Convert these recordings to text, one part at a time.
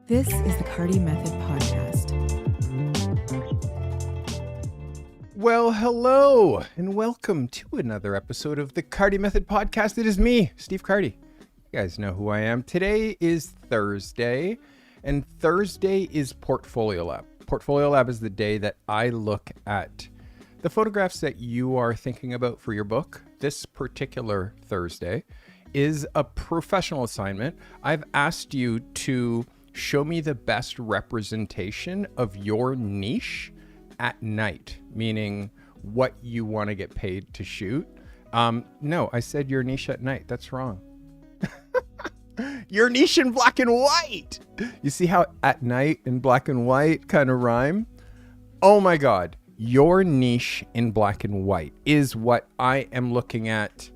This is the Carty Method Podcast. Well, hello, and welcome to another episode of the Carty Method Podcast. It is me, Steve Carty. You guys know who I am. Today is Thursday, and Thursday is Portfolio Lab. Portfolio Lab is the day that I look at the photographs that you are thinking about for your book. This particular Thursday is a professional assignment. I've asked you to show me the best representation of your niche at night, meaning what you want to get paid to shoot. No, I said your niche at night. That's wrong. Your niche in black and white. You see how at night and black and white kind of rhyme? Oh my God. Your niche in black and white is what I am looking at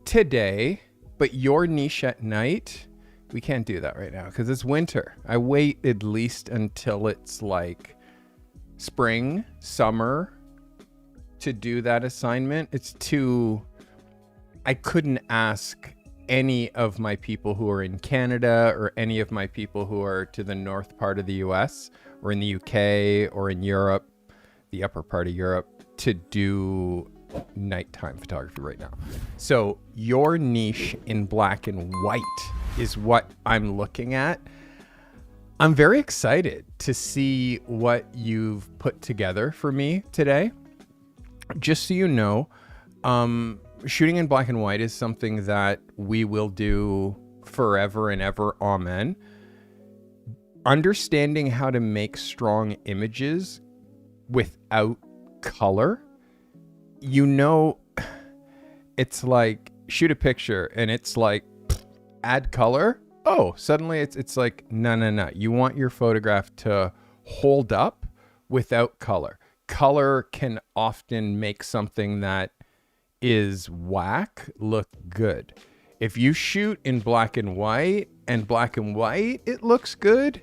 today, but your niche at night, we can't do that right now because it's winter. I wait at least until it's like spring, summer to do that assignment. I couldn't ask any of my people who are in Canada or any of my people who are to the north part of the US or in the UK or in Europe, the upper part of Europe, to do nighttime photography right now. So your niche in black and white is what I'm looking at. I'm very excited to see what you've put together for me today. Just so you know, shooting in black and white is something that we will do forever and ever. Amen. Understanding how to make strong images without color, it's like shoot a picture and it's like add color. Oh, suddenly it's like, no. You want your photograph to hold up without color. Color can often make something that is whack look good. If you shoot in black and white it looks good,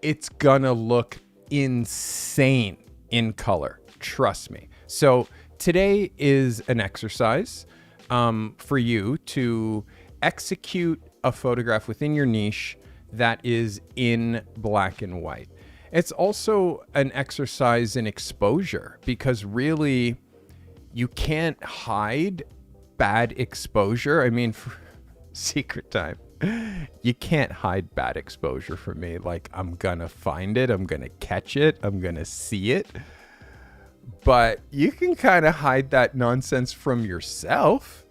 it's gonna look insane in color. Trust me. So today is an exercise for you to execute a photograph within your niche that is in black and white. It's also an exercise in exposure because really you can't hide bad exposure. I mean, for secret time, you can't hide bad exposure from me. Like, I'm gonna find it, I'm gonna catch it, I'm gonna see it. But you can kind of hide that nonsense from yourself.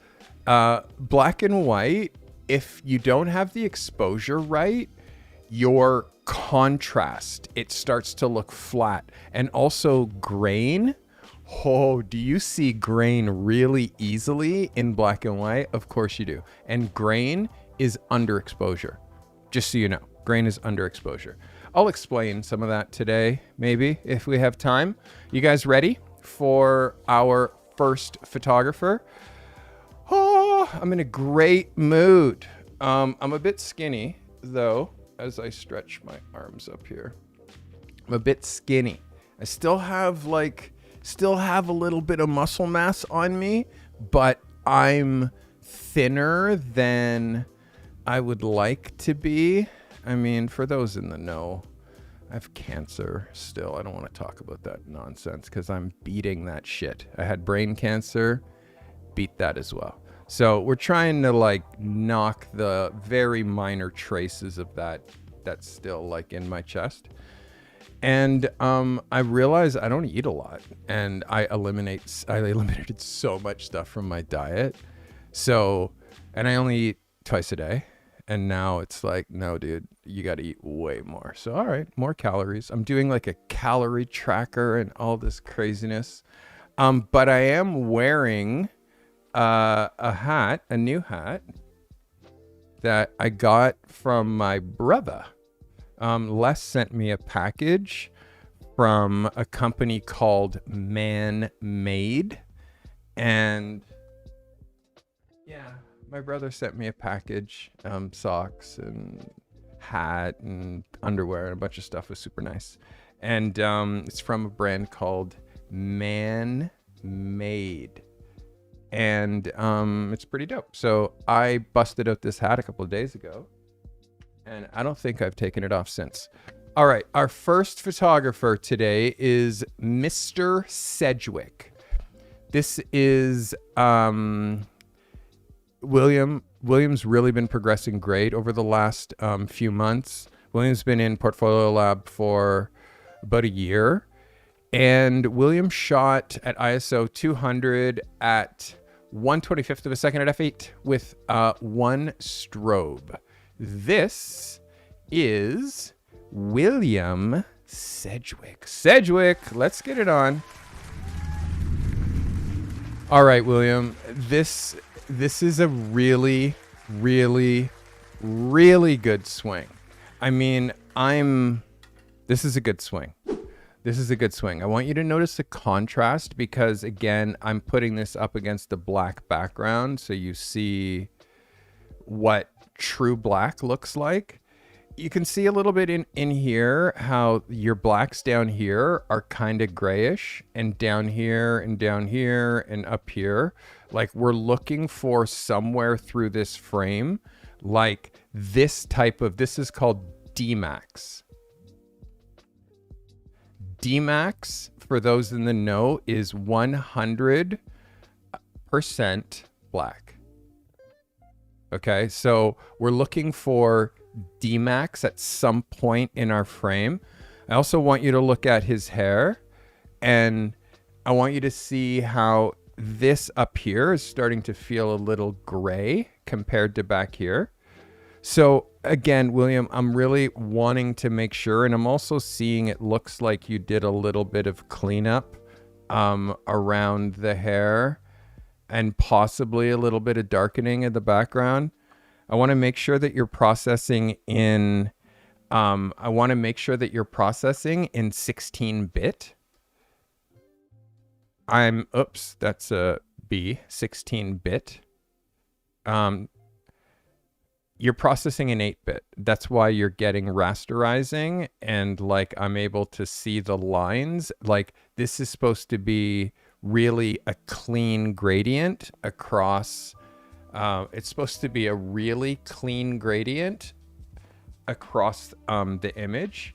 Black and white, if you don't have the exposure right, your contrast, it starts to look flat. And also grain. Oh, do you see grain really easily in black and white? Of course you do. And grain is underexposure. Just so you know, grain is underexposure. I'll explain some of that today, maybe, if we have time. You guys ready for our first photographer? Oh, I'm in a great mood. I'm a bit skinny, though, as I stretch my arms up here. I'm a bit skinny. I still have a little bit of muscle mass on me, but I'm thinner than I would like to be. I mean, for those in the know, I have cancer still. I don't want to talk about that nonsense because I'm beating that shit. I had brain cancer, beat that as well. So we're trying to knock the very minor traces of that that's still in my chest. And I realized I don't eat a lot, and I eliminated so much stuff from my diet. So, and I only eat twice a day. And now it's like, no, dude, you got to eat way more. So, all right, more calories. I'm doing a calorie tracker and all this craziness. But I am wearing a new hat that I got from my brother. Les sent me a package from a company called Man Made. And yeah, my brother sent me a package, socks and hat and underwear and a bunch of stuff. It was super nice. And it's from a brand called Man Made. And it's pretty dope. So I busted out this hat a couple of days ago. And I don't think I've taken it off since. All right, our first photographer today is Mr. Sedgwick. This is William. William's really been progressing great over the last few months. William's been in Portfolio Lab for about a year. And William shot at ISO 200 at 1/25 of a second at f8 with one strobe. This is William Sedgwick. Sedgwick, let's get it on. All right, William, this is a really, really, really good swing. I mean, this is a good swing. This is a good swing. I want you to notice the contrast because, again, I'm putting this up against the black background so you see what true black looks like. You can see a little bit in here how your blacks down here are kind of grayish, and down here and down here and up here. Like, we're looking for somewhere through this frame, like this is called D-Max. D-Max, for those in the know, is 100% black. Okay, so we're looking for D-Max at some point in our frame. I also want you to look at his hair, and I want you to see how this up here is starting to feel a little gray compared to back here. So again, William, I'm really wanting to make sure, and I'm also seeing it looks like you did a little bit of cleanup around the hair and possibly a little bit of darkening in the background. I want to make sure that you're processing in 16-bit. That's a B, 16-bit. You're processing in 8-bit. That's why you're getting rasterizing, and like I'm able to see the lines. Like, this is supposed to be really a clean gradient across. It's supposed to be a really clean gradient across the image,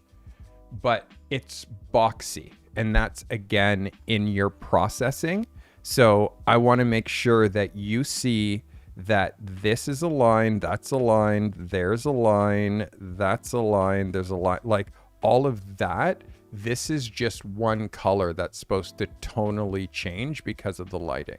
but it's boxy, and that's again in your processing. So I want to make sure that you see that this is a line, that's a line, there's a line, that's a line, there's a line, like all of that. This is just one color that's supposed to tonally change because of the lighting.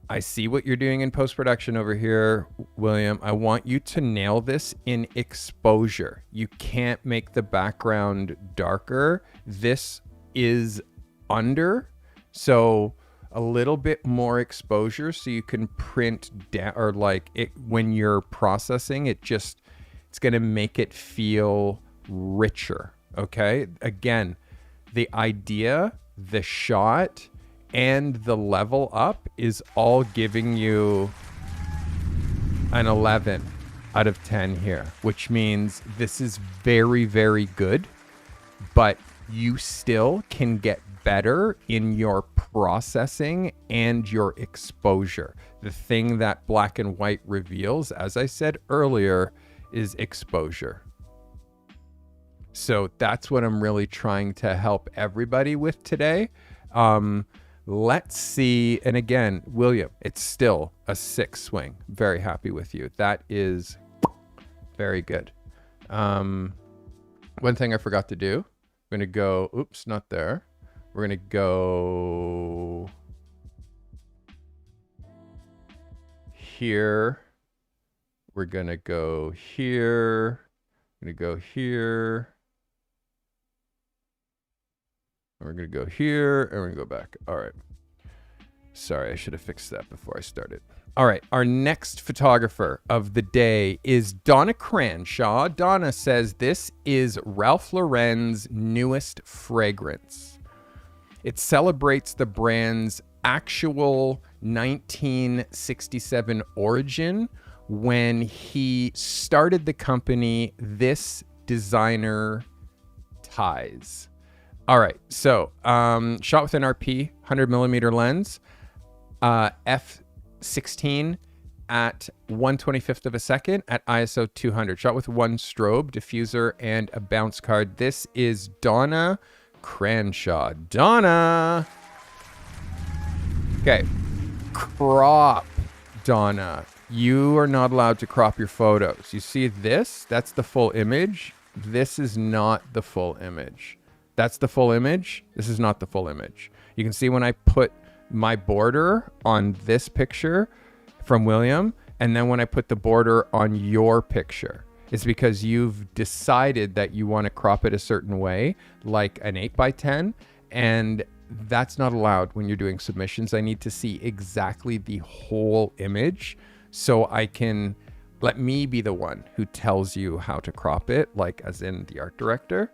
I see what you're doing in post-production over here, William. I want you to nail this in exposure. You can't make the background darker. This is under, so a little bit more exposure so you can print down, or like it when you're processing it, it's going to make it feel richer. Okay, again, the idea, the shot, and the level up is all giving you an 11 out of 10 here, which means this is very, very good, but you still can get better in your processing and your exposure. The thing that black and white reveals, as I said earlier, is exposure. So that's what I'm really trying to help everybody with today. Let's see. And again, William, it's still a 6 swing. Very happy with you. That is very good. One thing I forgot to do, I'm going to go, oops, not there. We're going to go here. We're going to go here. We're going to go here. We're going to go here, and we're going to go back. All right. Sorry, I should have fixed that before I started. All right. Our next photographer of the day is Donna Cranshaw. Donna says this is Ralph Lauren's newest fragrance. It celebrates the brand's actual 1967 origin when he started the company This Designer Ties. All right, so shot with an RP 100mm lens, f16, at 1/25th of a second at ISO 200. Shot with one strobe, diffuser, and a bounce card. This is Donna Cranshaw. Donna! Okay. Crop, Donna. You are not allowed to crop your photos. You see this? That's the full image. This is not the full image. That's the full image. This is not the full image. You can see when I put my border on this picture from William, and then when I put the border on your picture, it's because you've decided that you want to crop it a certain way, like an 8x10, and that's not allowed when you're doing submissions. I need to see exactly the whole image so I can let me be the one who tells you how to crop it, like as in the art director.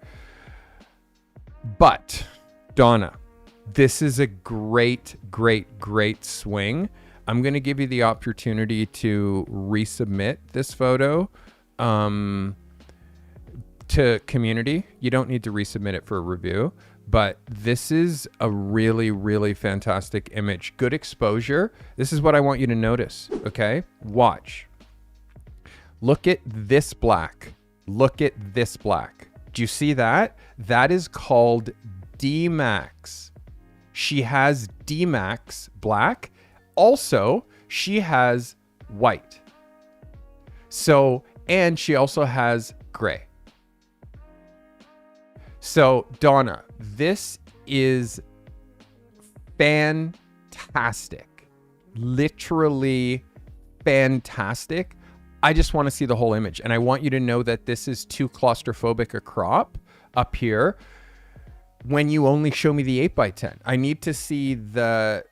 But Donna, this is a great, great, great swing. I'm going to give you the opportunity to resubmit this photo to community. You don't need to resubmit it for a review, but this is a really, really fantastic image. Good exposure. This is what I want you to notice. Okay. Watch. Look at this black. Look at this black. Do you see that? That is called D-Max. She has D-Max black. Also, she has white. So, and she also has gray. So, Donna, this is fantastic. Literally fantastic. I just want to see the whole image. And I want you to know that this is too claustrophobic a crop up here when you only show me the 8x10. I need to see the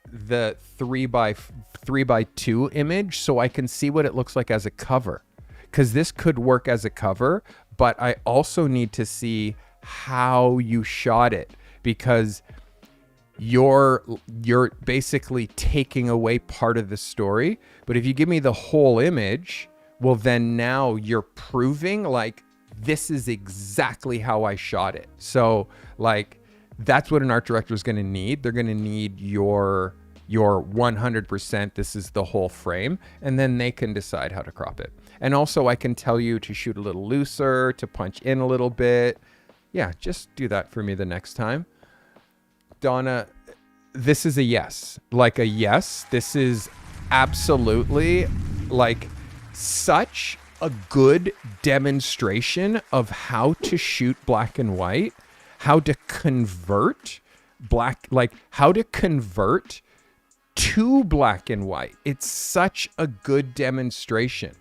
3x2 image so I can see what it looks like as a cover. Because this could work as a cover, but I also need to see how you shot it, because you're basically taking away part of the story. But if you give me the whole image, well, then now you're proving like this is exactly how I shot it. So like that's what an art director is going to need. They're going to need your 100%. This is the whole frame, and then they can decide how to crop it. And also I can tell you to shoot a little looser, to punch in a little bit. Yeah, just do that for me the next time. Donna, this is a yes. Like a yes. This is absolutely like such a good demonstration of how to shoot black and white, how to convert how to convert to black and white. It's such a good demonstration.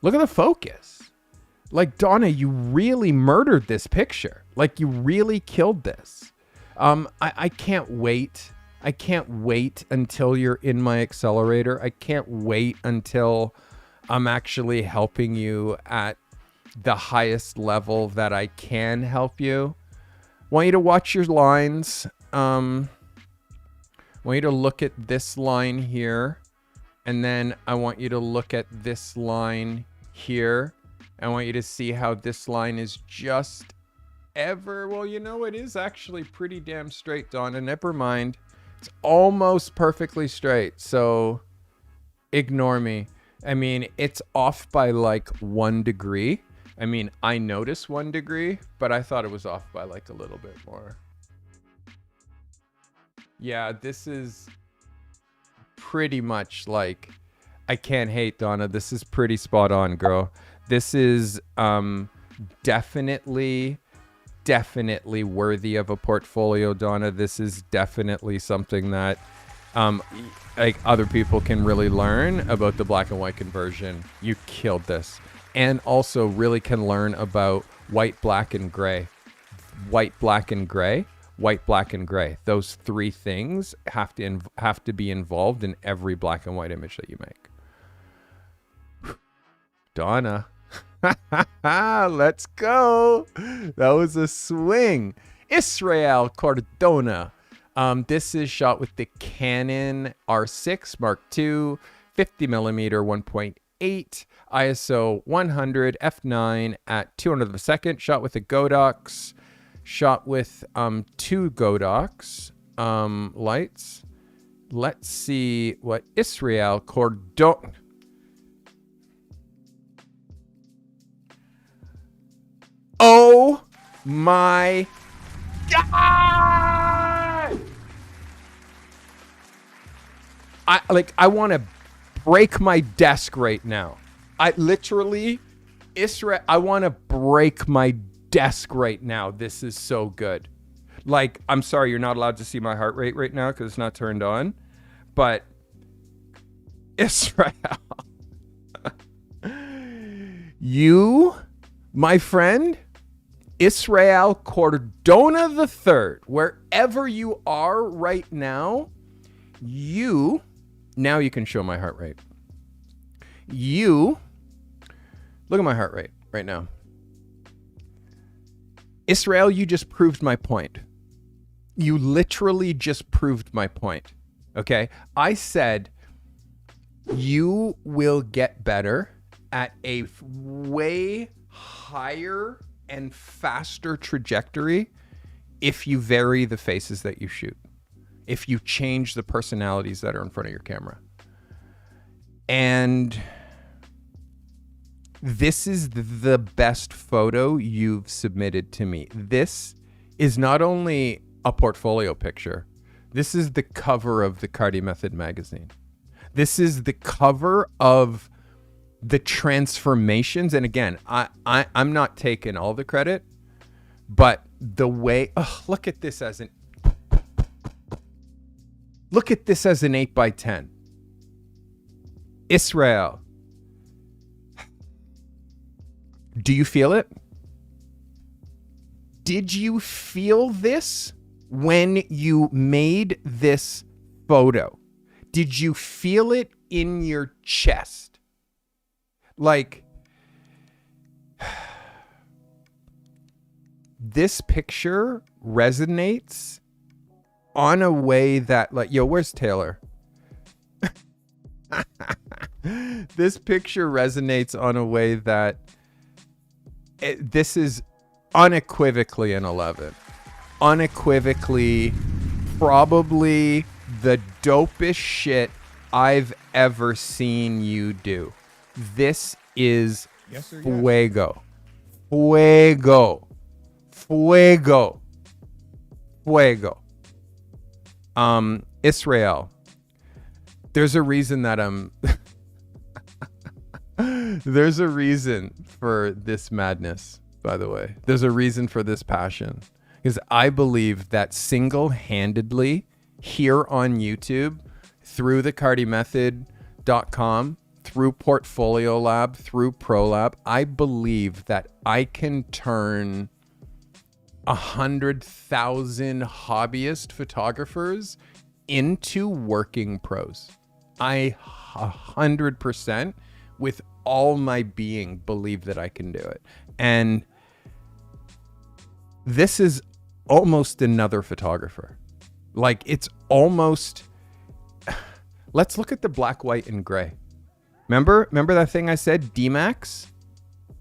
Look at the focus. Like, Donna, you really murdered this picture. Like, you really killed this. I can't wait. I can't wait until you're in my accelerator. I can't wait until I'm actually helping you at the highest level that I can help you. Want you to watch your lines. Want you to look at this line here. And then I want you to look at this line here. I want you to see how this line is just well, you know, it is actually pretty damn straight, Donna. Never mind. It's almost perfectly straight. So ignore me. I mean, it's off by like 1 degree. I mean, I noticed 1 degree, but I thought it was off by like a little bit more. Yeah, this is pretty much like, I can't hate, Donna. This is pretty spot on, girl. This is definitely worthy of a portfolio, Donna. This is definitely something that like other people can really learn about the black and white conversion. You killed this. And also really can learn about white, black, and gray. White, black, and gray. White, black, and gray. Those 3 things have to be involved in every black and white image that you make. Donna. Let's go. That was a swing. Israel Cardona. This is shot with the Canon R6 Mark II, 50mm 1.8, ISO 100, f9 at 200th of a second. Shot with a Godox. Shot with 2 Godox lights. Let's see what Israel Cardona. my God. I want to break my desk right now. I literally, Israel, I want to break my desk right now. This is so good. Like, I'm sorry, you're not allowed to see my heart rate right now because it's not turned on. But Israel, you, my friend, Israel Cordona III, wherever you are right now, now you can show my heart rate. Look at my heart rate right now. Israel, you just proved my point. You literally just proved my point. Okay? I said you will get better at a way higher and faster trajectory if you vary the faces that you shoot. If you change the personalities that are in front of your camera. And this is the best photo you've submitted to me. This is not only a portfolio picture. This is the cover of the Carty Method magazine. This is the cover of the transformations. And again, I'm not taking all the credit, but the way, look at this as an 8x10. Israel. Do you feel it? Did you feel this when you made this photo? Did you feel it in your chest? Like, this picture resonates on a way that, like, yo, where's Taylor? This picture resonates on a way that this is unequivocally an 11. Unequivocally, probably the dopest shit I've ever seen you do. This is fuego. Fuego. Fuego. Fuego. Israel. There's a reason that there's a reason for this madness, by the way. There's a reason for this passion. Because I believe that single-handedly here on YouTube, through the CartyMethod.com, through Portfolio Lab, through ProLab, I believe that I can turn 100,000 hobbyist photographers into working pros. I 100% with all my being believe that I can do it. And this is almost another photographer. Like, it's almost, let's look at the black, white, and gray. Remember that thing I said, D-Max?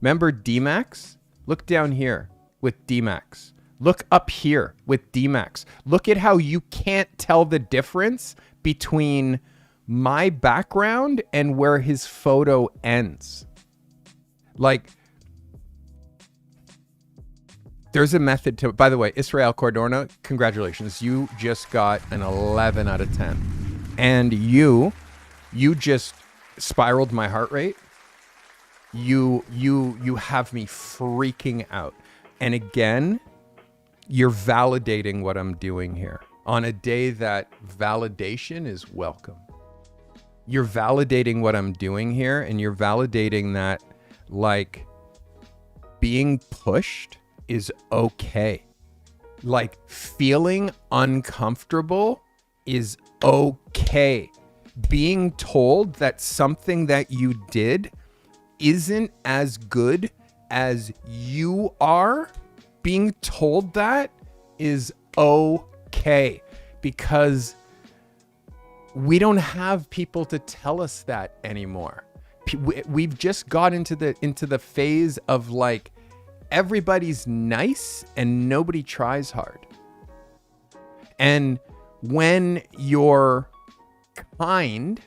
Remember D-Max? Look down here with D-Max. Look up here with D-Max. Look at how you can't tell the difference between my background and where his photo ends. Like, there's a method to it. By the way, Israel Cordona, congratulations. You just got an 11 out of 10. And you just spiraled my heart rate. You have me freaking out. And again, you're validating what I'm doing here on a day that validation is welcome. You're validating what I'm doing here, and you're validating that, like, being pushed is okay. Like, feeling uncomfortable is okay. Being told that something that you did isn't as good as you are, being told that is okay, because we don't have people to tell us that anymore. We've just got into the phase of, like, everybody's nice and nobody tries hard. And when you're kind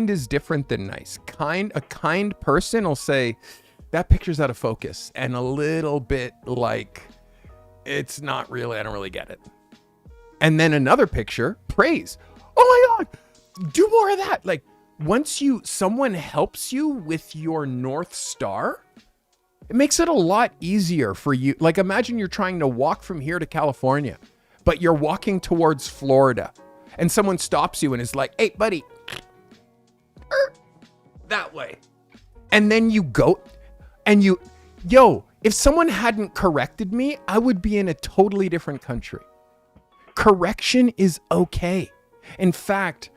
is different than nice. A kind person will say, that picture's out of focus, and a little bit, like, it's not really, I don't really get it. And then another picture, praise. Oh my God, do more of that. Like once someone helps you with your North Star, it makes it a lot easier for you. Like imagine you're trying to walk from here to California, but you're walking towards Florida and someone stops you and is like, hey buddy, that way. And then you go and if someone hadn't corrected me, I would be in a totally different country. Correction is okay. In fact,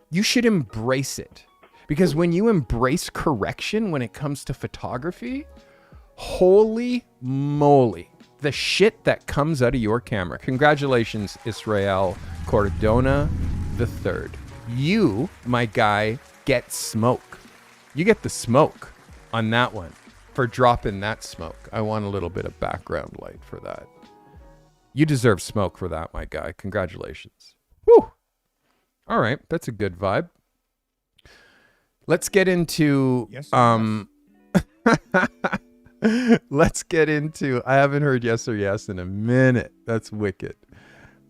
you should embrace it, because when you embrace correction when it comes to photography, holy moly, the shit that comes out of your camera. Congratulations, Israel Cordona III. You, my guy, get smoke. You get the smoke on that one for dropping that smoke. I want a little bit of background light for that. You deserve smoke for that, my guy. Congratulations. Whew. All right, that's a good vibe. Let's get into let's get into I haven't heard yes or yes in a minute. That's wicked.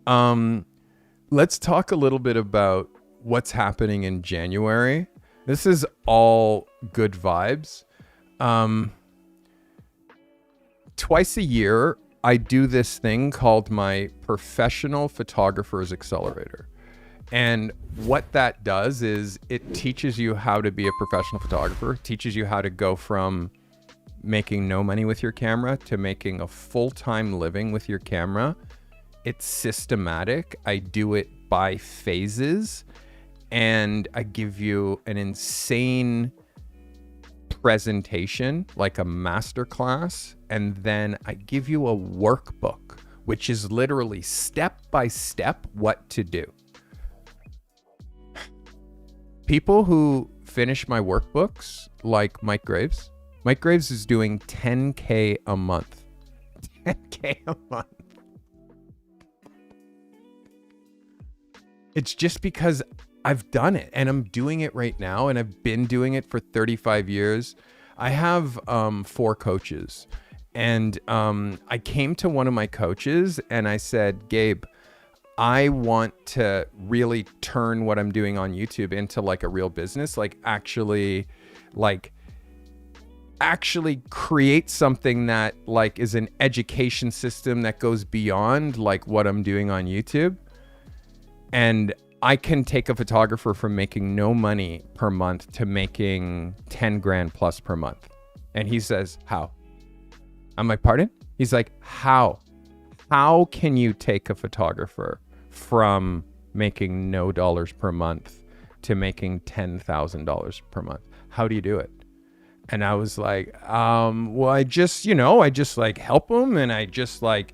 Let's talk a little bit about what's happening in January. This is all good vibes. Twice a year, I do this thing called my Professional Photographer's Accelerator. And what that does is it teaches you how to be a professional photographer, teaches you how to go from making no money with your camera to making a full-time living with your camera. It's systematic. I do it by phases, and I give you an insane presentation, like a master class, and then I give you a workbook, which is literally step by step what to do. People who finish my workbooks, like Mike Graves is doing 10K a month. 10K a month. It's just because I've done it and I'm doing it right now, and I've been doing it for 35 years. I have 4 coaches, and I came to one of my coaches and I said, Gabe, I want to really turn what I'm doing on YouTube into like a real business, like actually create something that like is an education system that goes beyond like what I'm doing on YouTube. And I can take a photographer from making no money per month to making 10 grand plus per month. And he says, how? I'm like, pardon? He's like, how? How can you take a photographer from making no dollars per month to making $10,000 per month? How do you do it? And I was like, well, I just like help them, and I just like,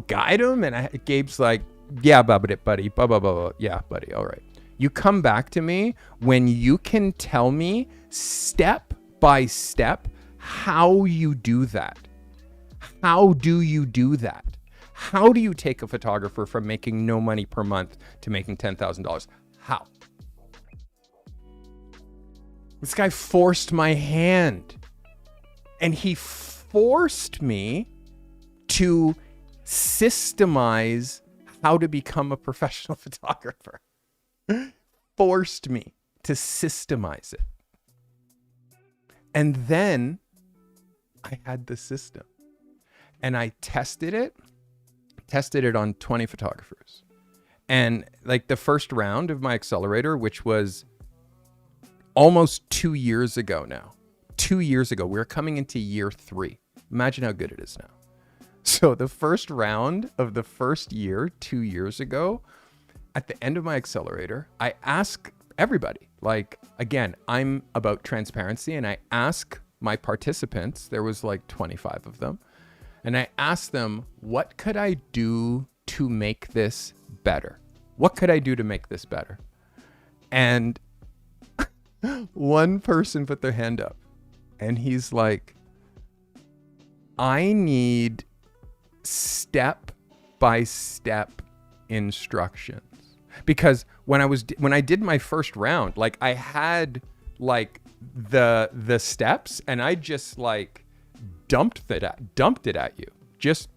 guide them. And Gabe's like, yeah, buddy, blah, blah, blah, blah. Yeah, buddy. All right. You come back to me when you can tell me step by step how you do that. How do you do that? How do you take a photographer from making no money per month to making $10,000? How? This guy forced my hand, and he forced me to systemize how to become a professional photographer. Forced me to systemize it. And then I had the system, and I tested it on 20 photographers. And like the first round of my accelerator, which was almost 2 years ago now. 2 years ago, we're coming into year 3. Imagine how good it is now. So the first round of the first year, 2 years ago, at the end of my accelerator, I ask everybody, like, again, I'm about transparency, and I ask my participants, there was like 25 of them, and I asked them, what could I do to make this better? What could I do to make this better? And one person put their hand up, and he's like, I need step-by-step instructions. Because when I did my first round, like I had like the steps, and I just like dumped it at you. Just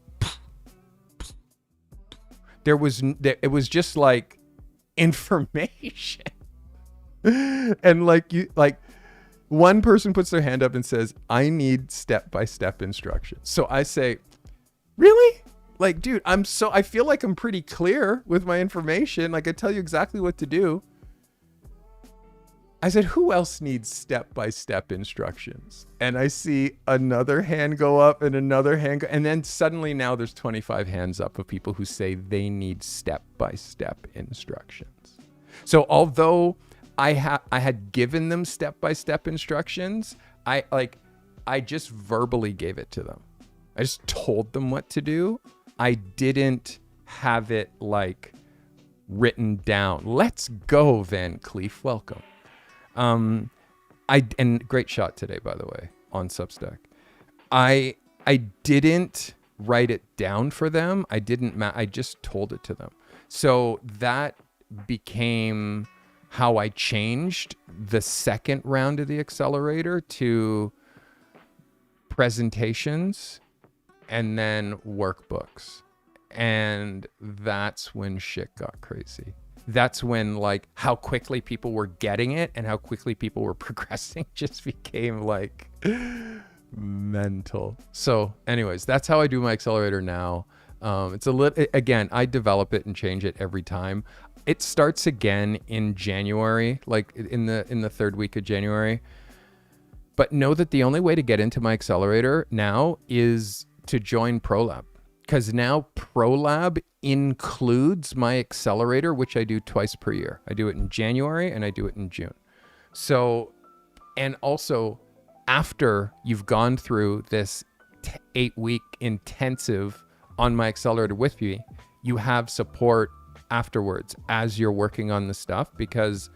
it was just like information. And one person puts their hand up and says, I need step-by-step instructions. So I say, really? Like, dude, I feel like I'm pretty clear with my information. Like, I tell you exactly what to do. I said, who else needs step-by-step instructions? And I see another hand go up and another hand and then suddenly now there's 25 hands up of people who say they need step-by-step instructions. So although I had given them step-by-step instructions, I just verbally gave it to them. I just told them what to do. I didn't have it like written down. Let's go, Van Cleef. Welcome. And great shot today, by the way, on Substack. I didn't write it down for them. I just told it to them. So that became how I changed the second round of the accelerator to presentations and then workbooks. And that's when shit got crazy. That's when like how quickly people were getting it and how quickly people were progressing just became like mental. So anyways, that's how I do my accelerator now. It's a little, again, I develop it and change it every time. It starts again in January, like in the third week of January. But know that the only way to get into my accelerator now is to join ProLab. Because now ProLab includes my accelerator, which I do twice per year. I do it in January and I do it in June. So, and also after you've gone through this 8-week intensive on my accelerator with me, you have support afterwards as you're working on the stuff, because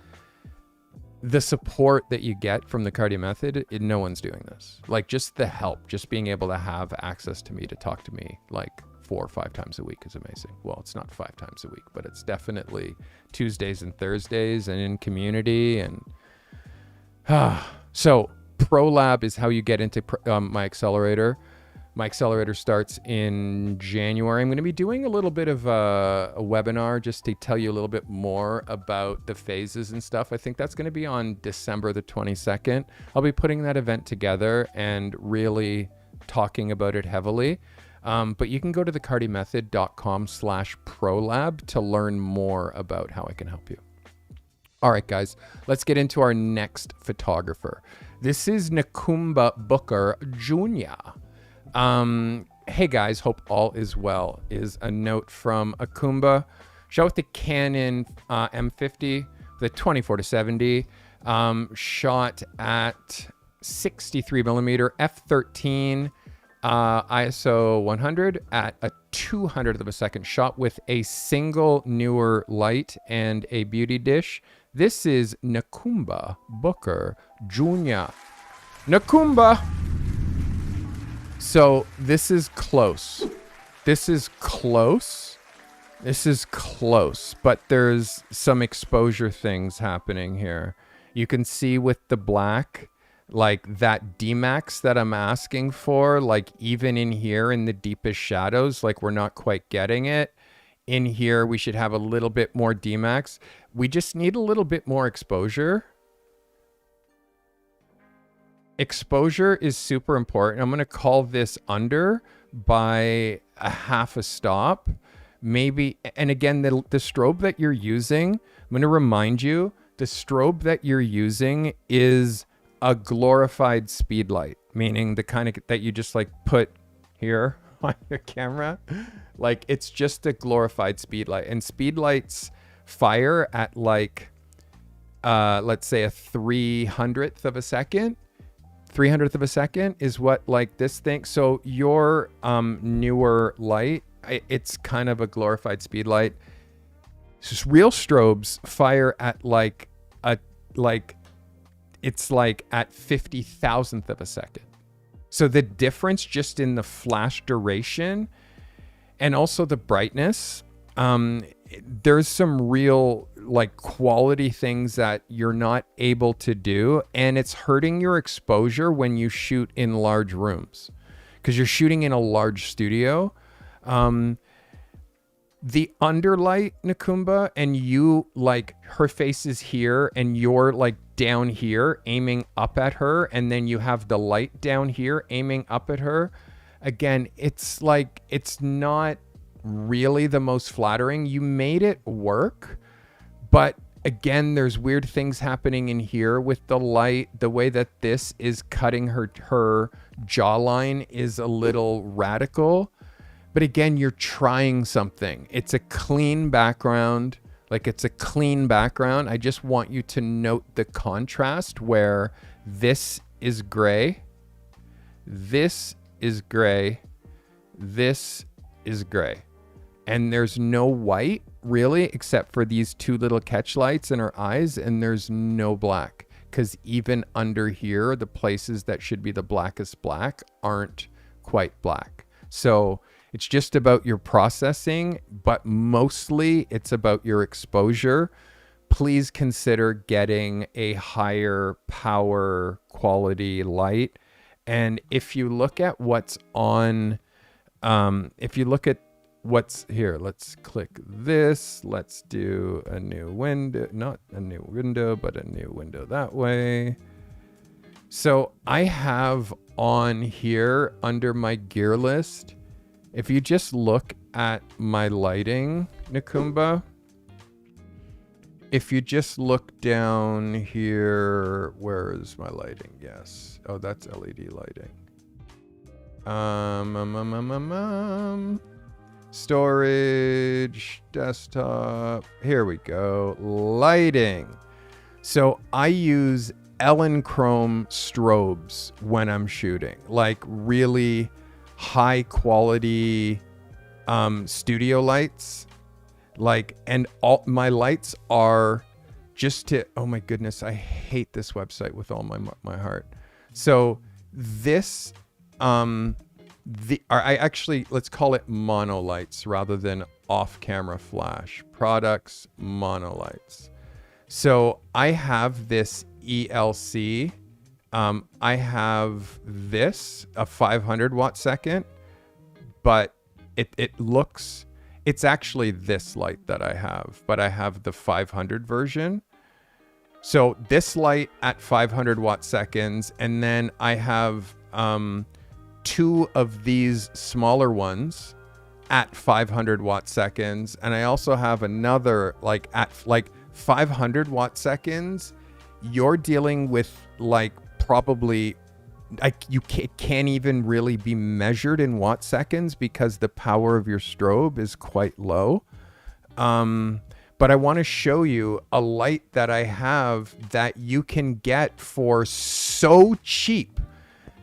the support that you get from the Carty method, no one's doing this. Like just the help, just being able to have access to me, to talk to me like 4 or 5 times a week is amazing. Well, it's not 5 times a week, but it's definitely Tuesdays and Thursdays and in community. And so ProLab is how you get into my accelerator. My accelerator starts in January. I'm going to be doing a little bit of a webinar just to tell you a little bit more about the phases and stuff. I think that's going to be on December the 22nd. I'll be putting that event together and really talking about it heavily. But you can go to thecartymethod.com/ProLab to learn more about how I can help you. All right, guys, let's get into our next photographer. This is Nakumba Booker Jr. Hey guys, hope all is well, is a note from Akumba. Shot with the Canon M50, the 24-70, shot at 63mm f13, ISO 100 at a 200th of a second, shot with a single newer light and a beauty dish. This is Nakumba Booker Jr. Nakumba! So this is close. This is close. This is close, but there's some exposure things happening here. You can see with the black, like that DMAX that I'm asking for, like even in here in the deepest shadows, like we're not quite getting it. In here, we should have a little bit more DMAX. We just need a little bit more exposure. Exposure is super important. I'm going to call this under by a half a stop, maybe. And again, the strobe that you're using, I'm going to remind you, the strobe that you're using is a glorified speed light, meaning the kind of that you just like put here on your camera. Like it's just a glorified speed light, and speed lights fire at like, let's say a 300th of a second. 300th of a second is what like this thing. So your newer light, it's kind of a glorified speed light. Just real strobes fire at like it's like at 50,000th of a second. So the difference just in the flash duration and also the brightness, there's some real like quality things that you're not able to do, and it's hurting your exposure when you shoot in large rooms because you're shooting in a large studio. the underlight Nakumba, and you like her face is here and you're like down here aiming up at her, and then you have the light down here aiming up at her. Again, it's like, it's not really the most flattering. You made it work, but again, there's weird things happening in here with the light. The way that this is cutting her jawline is a little radical. But again, you're trying something. It's a clean background. Like, it's a clean background. I just want you to note the contrast where this is gray, this is gray, this is gray. And there's no white really, except for these two little catch lights in her eyes, and there's no black, because even under here, the places that should be the blackest black aren't quite black. So it's just about your processing, but mostly it's about your exposure. Please consider getting a higher power quality light. And if you look at what's on, if you look at what's here, let's click this. Let's do a new window, not a new window, but a new window that way. So I have on here under my gear list, if you just look at my lighting, Nakumba, if you just look down here, where is my lighting? Yes. Oh, that's LED lighting. Storage, desktop. Here we go. Lighting. So I use Ellen Chrome strobes when I'm shooting, like really high quality studio lights. Like, and all my lights are just to, oh my goodness, I hate this website with all my heart. So this, I actually, let's call it mono lights rather than off-camera flash. Products, mono lights. So I have this ELC. I have this, a 500 watt second, but it looks, it's actually this light that I have, but I have the 500 version. So this light at 500 watt seconds, and then I have two of these smaller ones at 500 watt seconds, and I also have another like at like 500 watt seconds. You're dealing with like probably like it can't even really be measured in watt seconds because the power of your strobe is quite low. But I want to show you a light that I have that you can get for so cheap.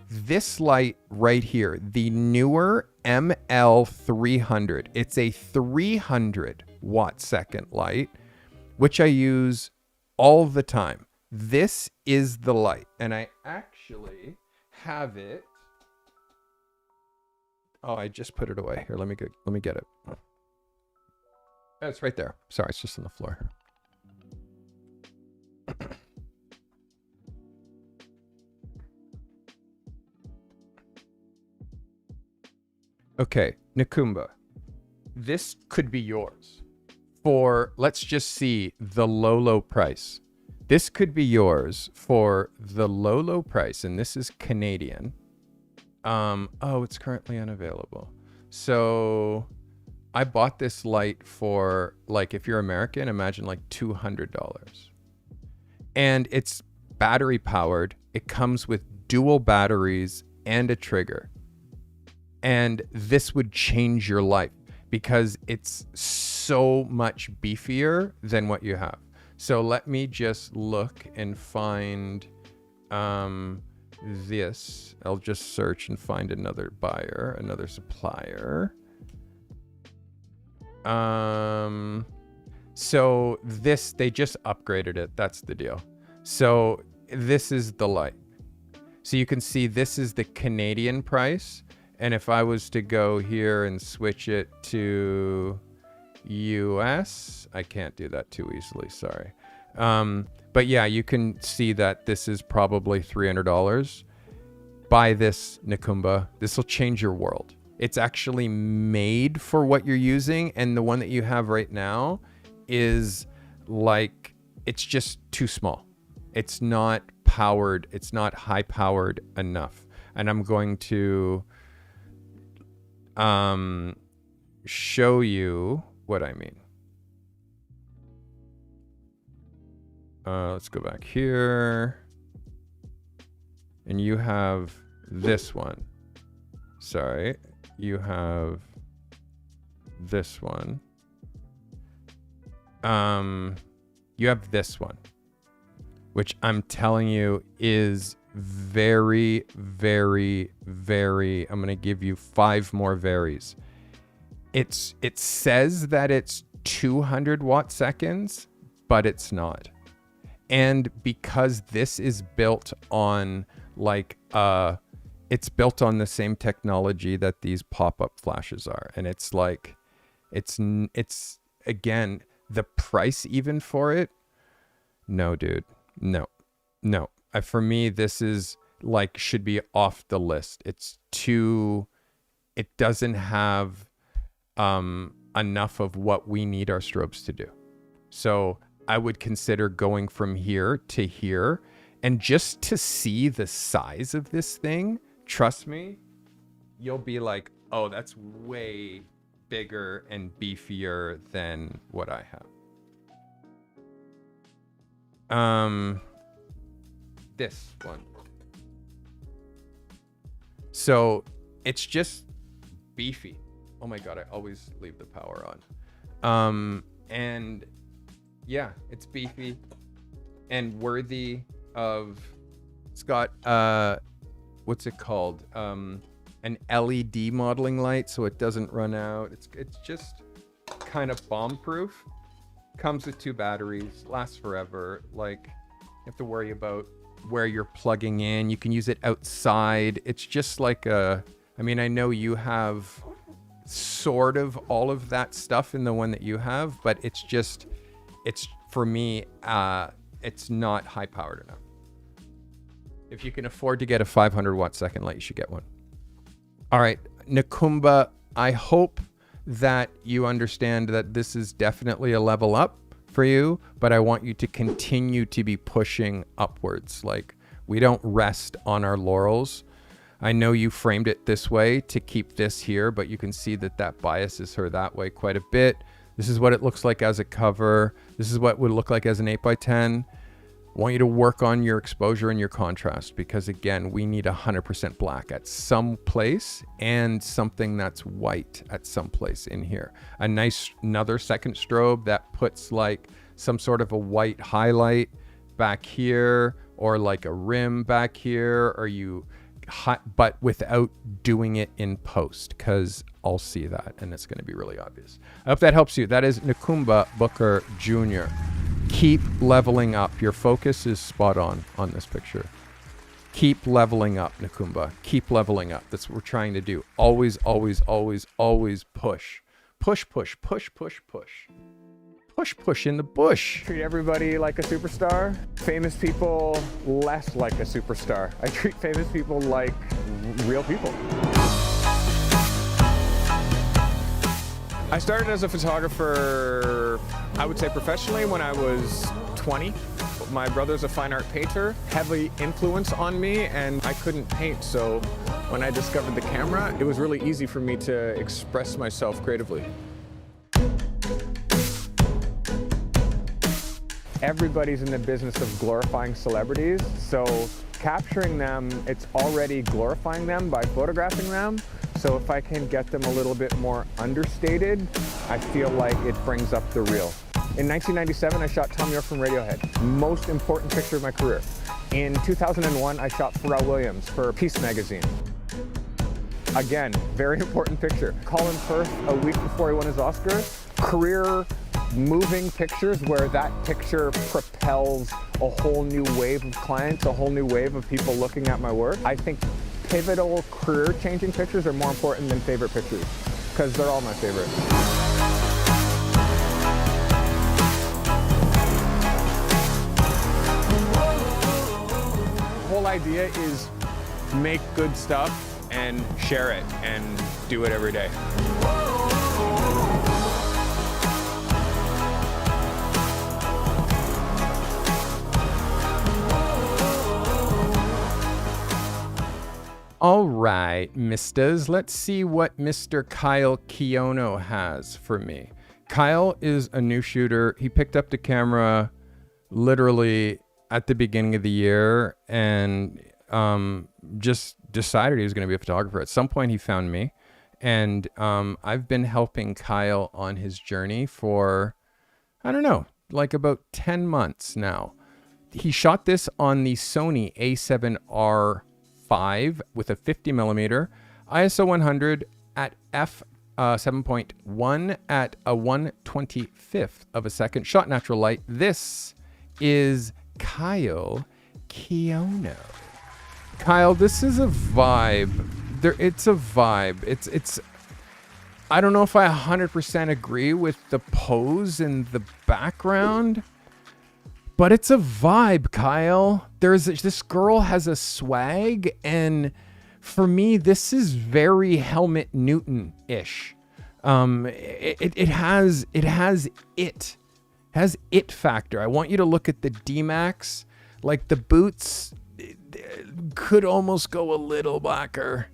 This light right here, the newer ML300. It's a 300 watt second light, which I use all the time. This is the light, and I actually have it. Oh, I just put it away. Here, let me get it. Oh, it's right there. Sorry, it's just on the floor. Okay, Nakumba, this could be yours for, let's just see, the low price. This could be yours for the low price, and this is Canadian. Oh, it's currently unavailable. So I bought this light for, like, if you're American, imagine like $200. And it's battery powered. It comes with dual batteries and a trigger. And this would change your life because it's so much beefier than what you have. So let me just look and find this. I'll just search and find another buyer, another supplier. So this, they just upgraded it. That's the deal. So this is the light. So you can see this is the Canadian price. And if I was to go here and switch it to US, I can't do that too easily, sorry. But yeah, you can see that this is probably $300. Buy this, Nakumba. This will change your world. It's actually made for what you're using. And the one that you have right now is like, it's just too small. It's not powered. It's not high powered enough. And I'm going to show you what I mean. Let's go back here. And you have this one. Sorry. You have this one. You have this one, which I'm telling you is very, very, very, I'm going to give you 5 more varies. It says that it's 200 watt seconds, but it's not. And because this is built on like, it's built on the same technology that these pop-up flashes are. And it's like, it's again, the price even for it. No, dude, no. For me, this is like, should be off the list. It doesn't have enough of what we need our strobes to do. So I would consider going from here to here, and just to see the size of this thing, trust me, you'll be like, oh, that's way bigger and beefier than what I have. This one. So it's just beefy. Oh my God, I always leave the power on. And yeah, it's beefy and worthy of, it's got, what's it called? An LED modeling light, so it doesn't run out. It's just kind of bomb proof. Comes with 2 batteries, lasts forever. Like, you have to worry about where you're plugging in. You can use it outside. It's just like I know you have sort of all of that stuff in the one that you have, but it's for me, it's not high powered enough. If you can afford to get a 500 watt second light, you should get one. All right, Nakumba, I hope that you understand that this is definitely a level up for you, but I want you to continue to be pushing upwards. Like, we don't rest on our laurels. I know you framed it this way to keep this here, but you can see that biases her that way quite a bit. This is what it looks like as a cover. This is what it would look like as an 8x10. I want you to work on your exposure and your contrast, because again, we need 100% black at some place and something that's white at some place in here. Another second strobe that puts like some sort of a white highlight back here, or like a rim back here, or but without doing it in post, because I'll see that and it's going to be really obvious. I hope that helps you. That is Nakumba Booker Jr. Keep leveling up. Your focus is spot on this picture. Keep leveling up, Nakumba. Keep leveling up. That's what we're trying to do. Always, always, always, always push. Push, push, push, push, push. Push, push in the bush. Treat everybody like a superstar. Famous people less like a superstar. I treat famous people like real people. I started as a photographer, I would say professionally, when I was 20. My brother's a fine art painter, heavy influence on me, and I couldn't paint, so when I discovered the camera, it was really easy for me to express myself creatively. Everybody's in the business of glorifying celebrities, so capturing them, it's already glorifying them by photographing them. So if I can get them a little bit more understated, I feel like it brings up the real. In 1997, I shot Tom York from Radiohead, most important picture of my career. In 2001, I shot Pharrell Williams for Peace magazine. Again, very important picture. Colin Firth, a week before he won his Oscar, career moving pictures where that picture propels a whole new wave of clients, a whole new wave of people looking at my work. I think pivotal career-changing pictures are more important than favorite pictures, because they're all my favorite. The whole idea is make good stuff and share it and do it every day. All right, misters, let's see what Mr. Kyle Kiono has for me. Kyle is a new shooter. He picked up the camera literally at the beginning of the year and just decided he was going to be a photographer. At some point, he found me, and I've been helping Kyle on his journey for, I don't know, like about 10 months now. He shot this on the Sony A7R5 with a 50 millimeter ISO 100 at f 7.1 at a 1/25th of a second, shot natural light. This is Kyle Kiono. Kyle, this is a vibe. It's a vibe. It's I don't know if I 100% agree with the pose in the background, but it's a vibe, Kyle. This girl has a swag, and for me, this is very Helmut Newton-ish. It has it factor. I want you to look at the D-Max. Like the boots could almost go a little blacker.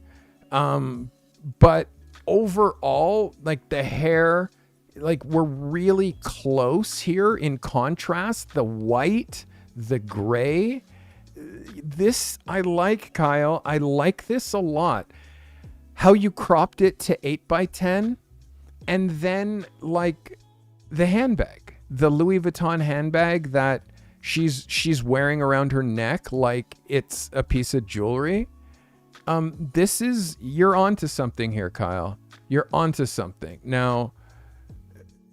But overall, like the hair, like we're really close here in contrast. The white, the gray. This I like, Kyle. I like this a lot. How you cropped it to 8x10, and then like the handbag, the Louis Vuitton handbag that she's wearing around her neck like it's a piece of jewelry. You're onto something here, Kyle. You're onto something. Now,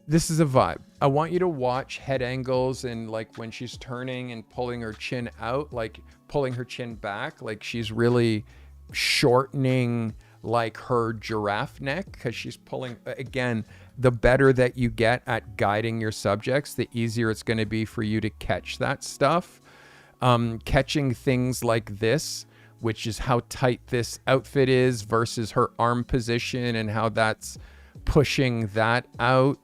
this is a vibe. I want you to watch head angles and like when she's turning and pulling her chin out, like pulling her chin back, like she's really shortening like her giraffe neck because she's pulling. Again, the better that you get at guiding your subjects, the easier it's going to be for you to catch that stuff. Catching things like this, which is how tight this outfit is versus her arm position and how that's pushing that out.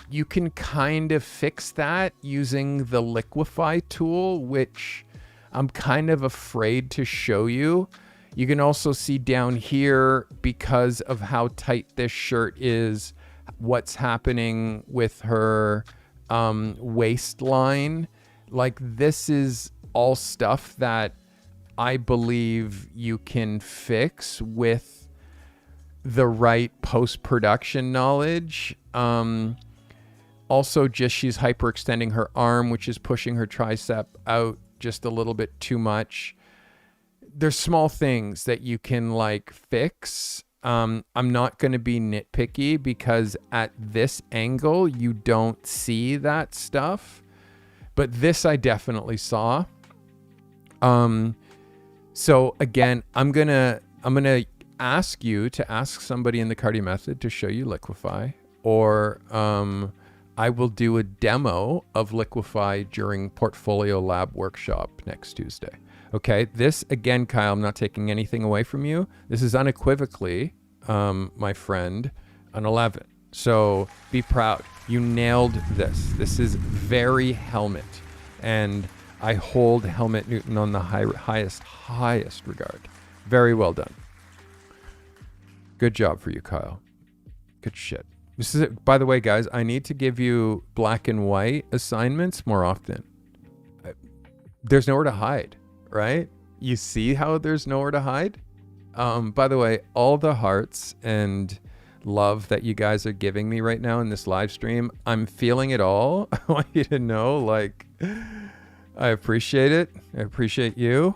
You can kind of fix that using the liquefy tool, which I'm kind of afraid to show you. You can also see down here, because of how tight this shirt is, what's happening with her waistline. Like this is all stuff that I believe you can fix with the right post-production knowledge. Also, just she's hyperextending her arm, which is pushing her tricep out just a little bit too much. There's small things that you can like fix. I'm not going to be nitpicky because at this angle, you don't see that stuff. But this I definitely saw. So again, I'm gonna ask you to ask somebody in the Carty method to show you liquefy, or I will do a demo of liquefy during Portfolio Lab workshop next Tuesday. Okay, this again, Kyle, I'm not taking anything away from you. This is unequivocally, my friend, an 11. So be proud. You nailed this. This is very Helmut, and I hold Helmut Newton on the highest regard. Very well done. Good job for you, Kyle. Good shit. This is it. By the way, guys, I need to give you black and white assignments more often. There's nowhere to hide, right? You see how there's nowhere to hide? By the way, all the hearts and love that you guys are giving me right now in this live stream, I'm feeling it all. I want you to know, like, I appreciate it. I appreciate you.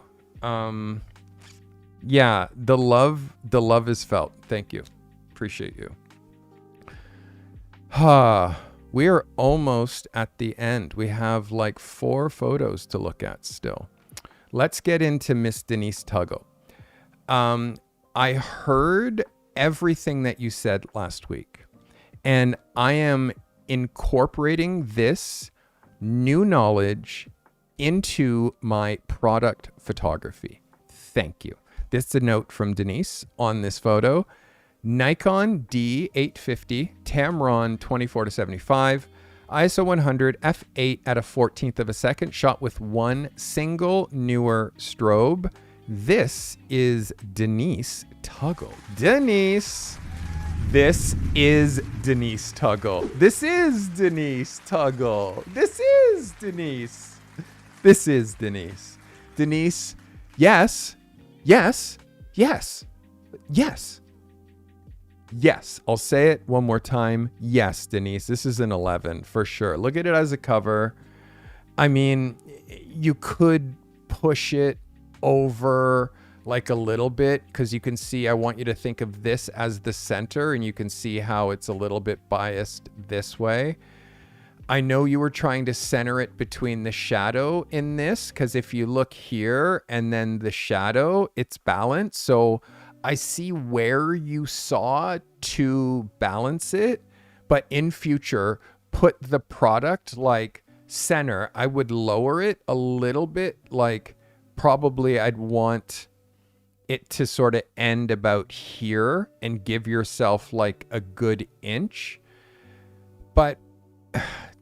Yeah, the love is felt. Thank you. Appreciate you. We are almost at the end. We have like 4 photos to look at still. Let's get into Miss Denise Tuggle. I heard everything that you said last week, and I am incorporating this new knowledge into my product photography. Thank you. This is a note from Denise on this photo. Nikon D850, Tamron 24-75, ISO 100, f8 at a 14th of a second, shot with one single newer strobe. This is Denise Tuggle. Denise! This is Denise Tuggle. This is Denise Tuggle. This is Denise. This is Denise. Denise, yes, yes, yes, yes. Yes, I'll say it one more time. Yes, Denise, this is an 11 for sure. Look at it as a cover. I mean, you could push it over like a little bit because you can see, I want you to think of this as the center and you can see how it's a little bit biased this way. I know you were trying to center it between the shadow in this because if you look here and then the shadow, it's balanced. So I see where you saw to balance it, but in future, put the product like center. I would lower it a little bit, like probably I'd want it to sort of end about here and give yourself like a good inch. But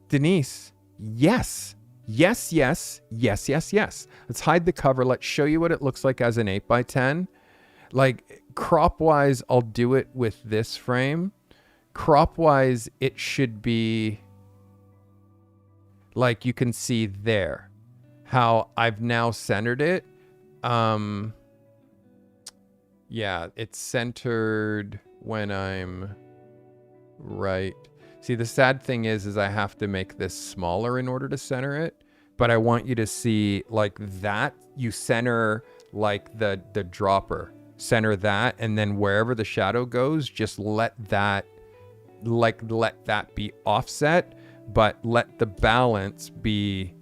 Denise, yes, yes, yes, yes, yes, yes. Let's hide the cover. Let's show you what it looks like as an 8x10. Like crop wise, I'll do it with this frame. Crop wise, it should be like you can see there how I've now centered it. Yeah, it's centered when I'm right. See, the sad thing is I have to make this smaller in order to center it. But I want you to see like that. You center like the dropper. Center that, and then wherever the shadow goes, just let that be offset, but let the balance be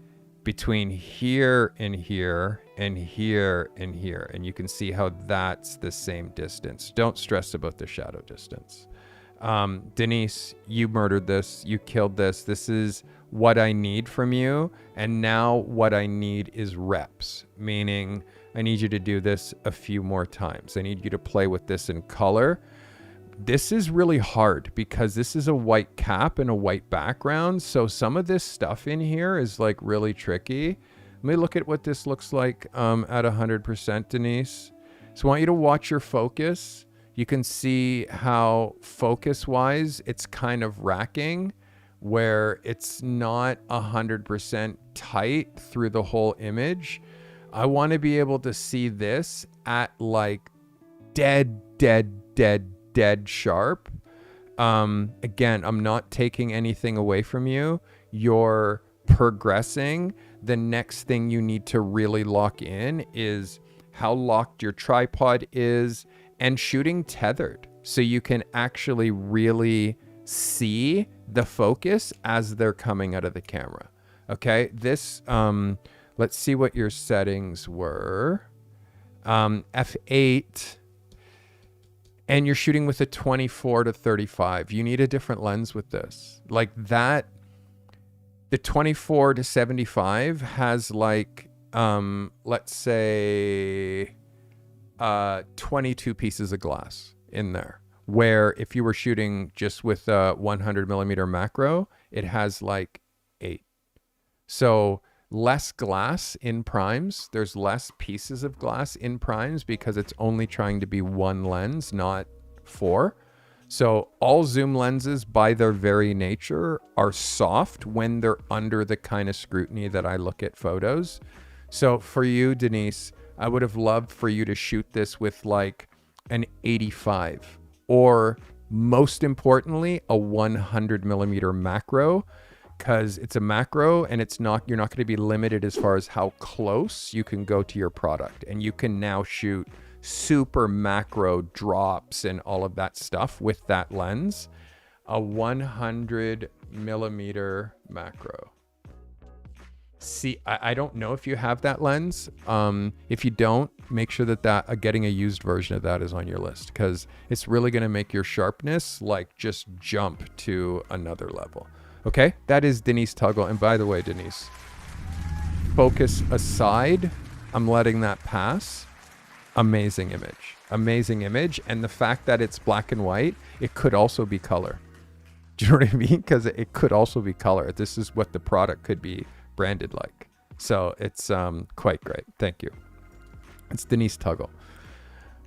between here and here and here and here. And you can see how that's the same distance. Don't stress about the shadow distance. Denise, you murdered this. You killed this. This is what I need from you. And now what I need is reps, meaning I need you to do this a few more times. I need you to play with this in color. This is really hard because this is a white cap and a white background. So some of this stuff in here is like really tricky. Let me look at what this looks like at 100%, Denise. So I want you to watch your focus. You can see how focus-wise it's kind of racking where it's not 100% tight through the whole image. I want to be able to see this at like dead sharp. Again, I'm not taking anything away from you. You're progressing. The next thing you need to really lock in is how locked your tripod is and shooting tethered. So you can actually really see the focus as they're coming out of the camera. Okay, this, let's see what your settings were. F8, and you're shooting with a 24-35. You need a different lens with this. Like that, the 24-75 has like, let's say, 22 pieces of glass in there. Where if you were shooting just with a 100mm macro, it has like 8. So less glass in primes. There's less pieces of glass in primes because it's only trying to be one lens, not 4. So all zoom lenses by their very nature are soft when they're under the kind of scrutiny that I look at photos. So for you, Denise, I would have loved for you to shoot this with like an 85 or most importantly, a 100mm macro. Because it's a macro and it's not, you're not going to be limited as far as how close you can go to your product. And you can now shoot super macro drops and all of that stuff with that lens. A 100mm macro. See, I don't know if you have that lens. If you don't, make sure that getting a used version of that is on your list because it's really going to make your sharpness like just jump to another level. Okay, that is Denise Tuggle. And by the way, Denise, focus aside, I'm letting that pass. Amazing image. Amazing image. And the fact that it's black and white, it could also be color. Do you know what I mean? Because it could also be color. This is what the product could be branded like. So it's quite great. Thank you. It's Denise Tuggle.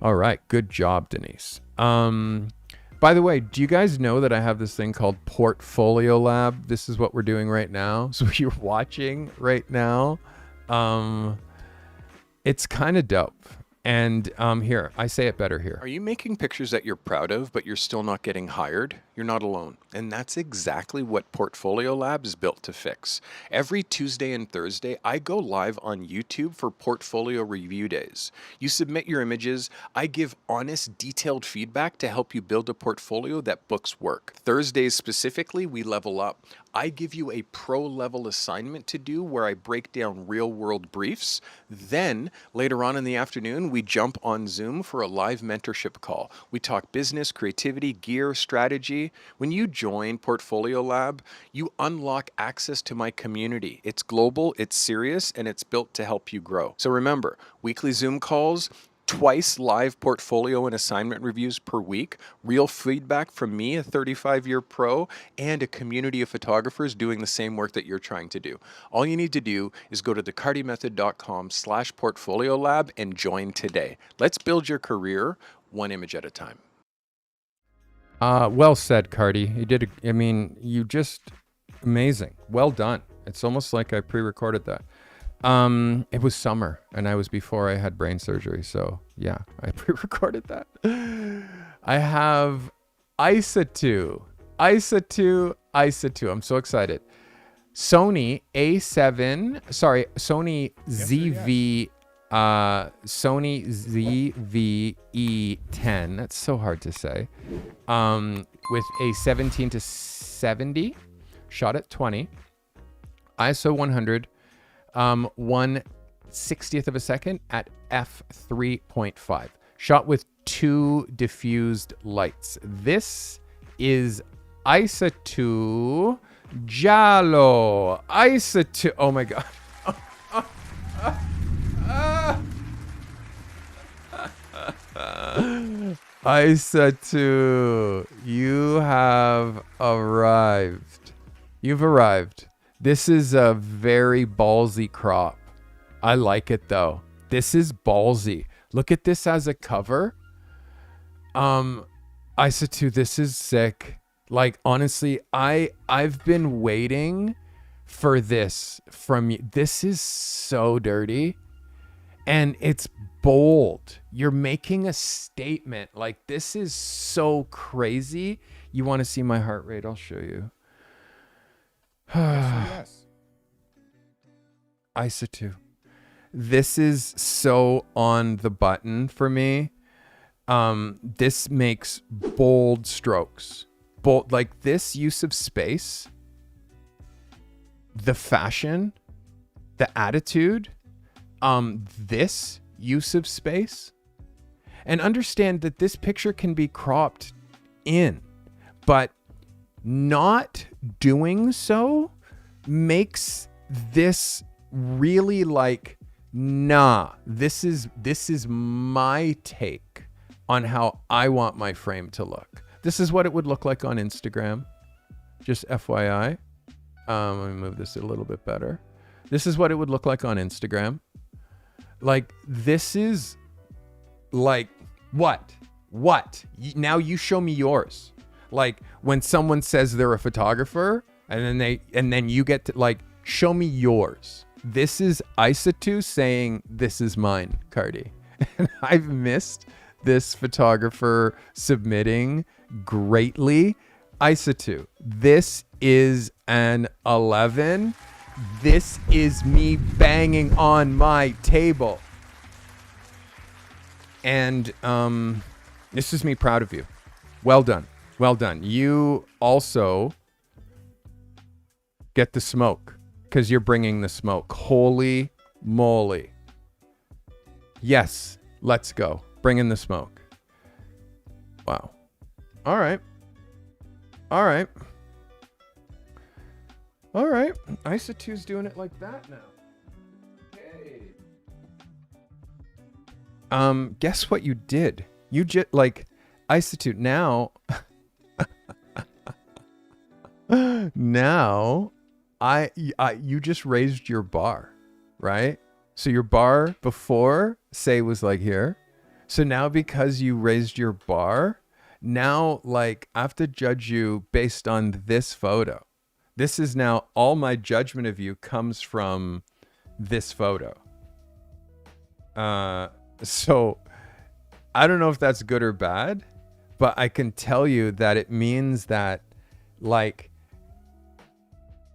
All right. Good job, Denise. By the way, do you guys know that I have this thing called Portfolio Lab? This is what we're doing right now. So you're watching right now. It's kind of dope. And here, I say it better here. Are you making pictures that you're proud of, but you're still not getting hired? You're not alone. And that's exactly what Portfolio Lab is built to fix. Every Tuesday and Thursday, I go live on YouTube for portfolio review days. You submit your images. I give honest, detailed feedback to help you build a portfolio that books work. Thursdays specifically, we level up. I give you a pro-level assignment to do where I break down real-world briefs. Then, later on in the afternoon, we jump on Zoom for a live mentorship call. We talk business, creativity, gear, strategy. When you join Portfolio Lab, you unlock access to my community. It's global, it's serious, and it's built to help you grow. So remember, weekly Zoom calls, twice live portfolio and assignment reviews per week, real feedback from me, a 35-year pro, and a community of photographers doing the same work that you're trying to do. All you need to do is go to thecartymethod.com/portfolio lab and join today. Let's build your career one image at a time. Well said, Carty. You did, you just, amazing. Well done. It's almost like I pre-recorded that. It was summer and I was before I had brain surgery. So yeah, I pre-recorded that. I have Isa2. I'm so excited. Sony ZV, Sony ZV-E10. That's so hard to say. With a 17-70, shot at 20, ISO 100, 1/60th of a second at f3.5. Shot with 2 diffused lights. This is Isa2 Giallo. Isa2. Oh my God. Isa2, you have arrived. You've arrived. This is a very ballsy crop. I like it though. This is ballsy. Look at this as a cover. Isa2, this is sick. Like honestly, I've been waiting for this from you. This is so dirty. And it's bold. You're making a statement. Like this is so crazy. You want to see my heart rate? I'll show you. Yes. Isa2. This is so on the button for me. This makes bold strokes. Bold, like this use of space, the fashion, the attitude, this use of space. And understand that this picture can be cropped in, but not doing so makes this really like, nah, this is my take on how I want my frame to look. This is what it would look like on Instagram. Just FYI. Let me move this a little bit better. This is what it would look like on Instagram. Like, this is like, what? Now you show me yours. Like when someone says they're a photographer and then you get to like, show me yours. This is Isa2 saying, this is mine, Carty. And I've missed this photographer submitting greatly. Isa2, this is an 11. This is me banging on my table. And this is me proud of you. Well done. Well done. You also get the smoke because you're bringing the smoke. Holy moly. Yes, let's go. Bring in the smoke. Wow. All right. All right. All right. Isa2's doing it like that now. Okay. Guess what you did? You just like Isotute now. Now, you just raised your bar, right? So your bar before, say, was like here. So now because you raised your bar, now like I have to judge you based on this photo. This is now all my judgment of you comes from this photo. So I don't know if that's good or bad, but I can tell you that it means that like,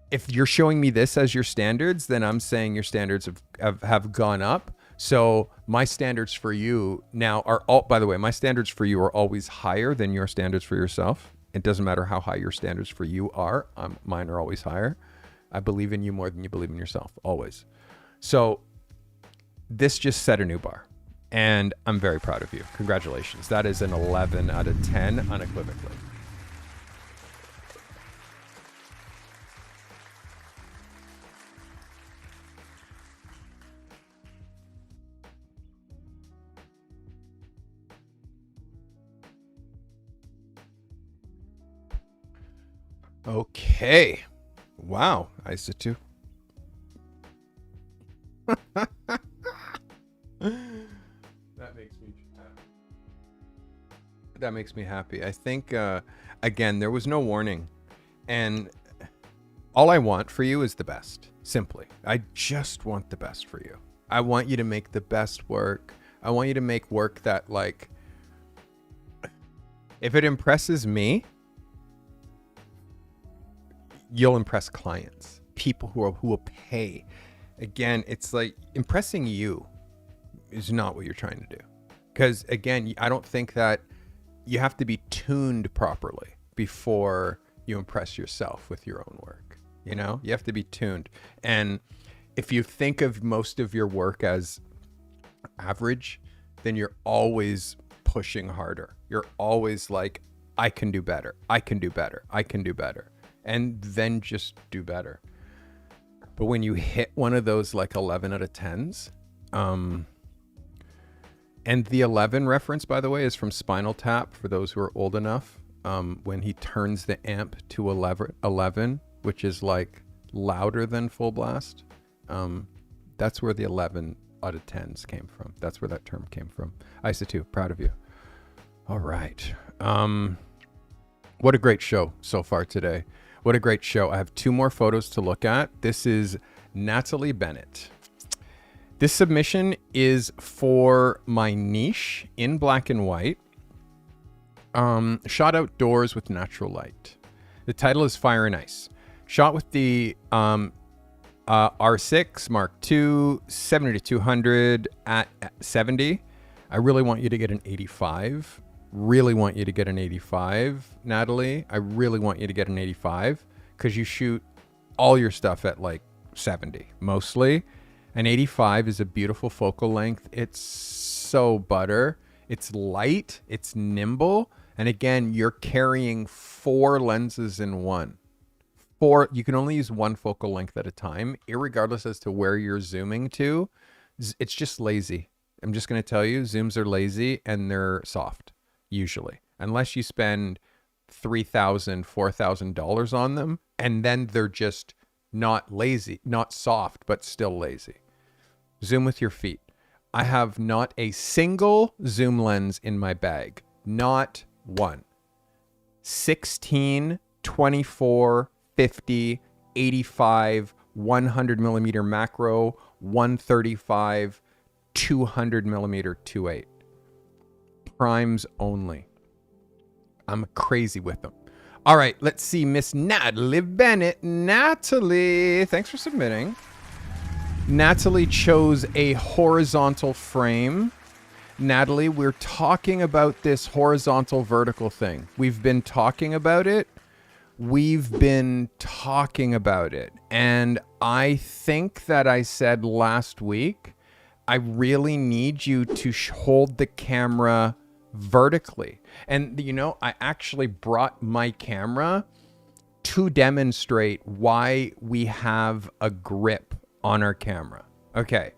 if you're showing me this as your standards, then I'm saying your standards have gone up. So my standards for you now are all, by the way, my standards for you are always higher than your standards for yourself. It doesn't matter how high your standards for you are. Mine are always higher. I believe in you more than you believe in yourself, always. So this just set a new bar, and I'm very proud of you. Congratulations. That is an 11 out of 10 unequivocally. Okay. Wow. I said too. That makes me happy. I think, again, there was no warning. And all I want for you is the best. Simply. I just want the best for you. I want you to make the best work. I want you to make work that, like, if it impresses me, you'll impress clients, people who will pay. Again, it's like impressing you is not what you're trying to do. Because again, I don't think that you have to be tuned properly before you impress yourself with your own work. You know, you have to be tuned. And if you think of most of your work as average, then you're always pushing harder. You're always like, I can do better. I can do better. I can do better. And then just do better. But when you hit one of those like 11 out of 10s, and the 11 reference, by the way, is from Spinal Tap for those who are old enough. When he turns the amp to 11, which is like louder than full blast, that's where the 11 out of 10s came from. That's where that term came from. ISA2, proud of you. All right. What a great show so far today. What a great show. I have 2 more photos to look at. This is Natalie Bennett. This submission is for my niche in black and white, shot outdoors with natural light. The title is Fire and Ice. Shot with the R6 Mark II 70-200 at 70. I really want you to get an 85. Really want you to get an 85, Natalie. I really want you to get an 85 because you shoot all your stuff at like 70 mostly. An 85 is a beautiful focal length. It's so butter. It's light. It's nimble. And again, you're carrying 4 lenses in one. 4. You can only use 1 focal length at a time, irregardless as to where you're zooming to. It's just lazy. I'm just going to tell you, zooms are lazy and they're soft. Usually, unless you spend $3,000, $4,000 on them, and then they're just not lazy, not soft, but still lazy. Zoom with your feet. I have not a single zoom lens in my bag. Not one. 16, 24, 50, 85, 100 millimeter macro, 135, 200 millimeter 2.8. Primes only. I'm crazy with them. All right, let's see Miss Natalie Bennett. Natalie, thanks for submitting. Natalie chose a horizontal frame. Natalie, we're talking about this horizontal vertical thing. We've been talking about it. And I think that I said last week, I really need you to hold the camera vertically. And you know, I actually brought my camera to demonstrate why we have a grip on our camera. Okay,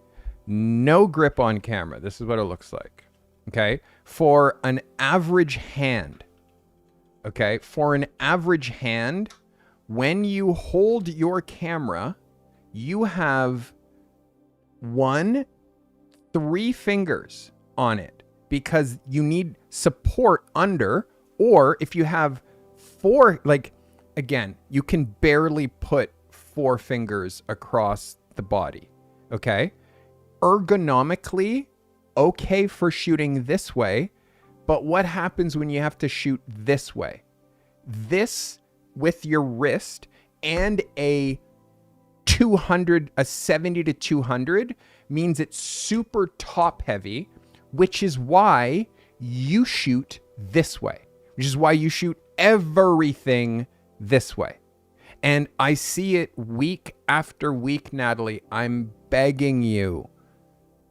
no grip on camera. This is what it looks like. Okay. For an average hand, okay, for an average hand, when you hold your camera, you have 3 fingers on it because you need support under, or if you have 4, like, again, you can barely put 4 fingers across the body, okay? Ergonomically, okay for shooting this way, but what happens when you have to shoot this way? This with your wrist and a 70 to 200 means it's super top heavy, which is why you shoot this way, which is why you shoot everything this way. And I see it week after week, Natalie. I'm begging you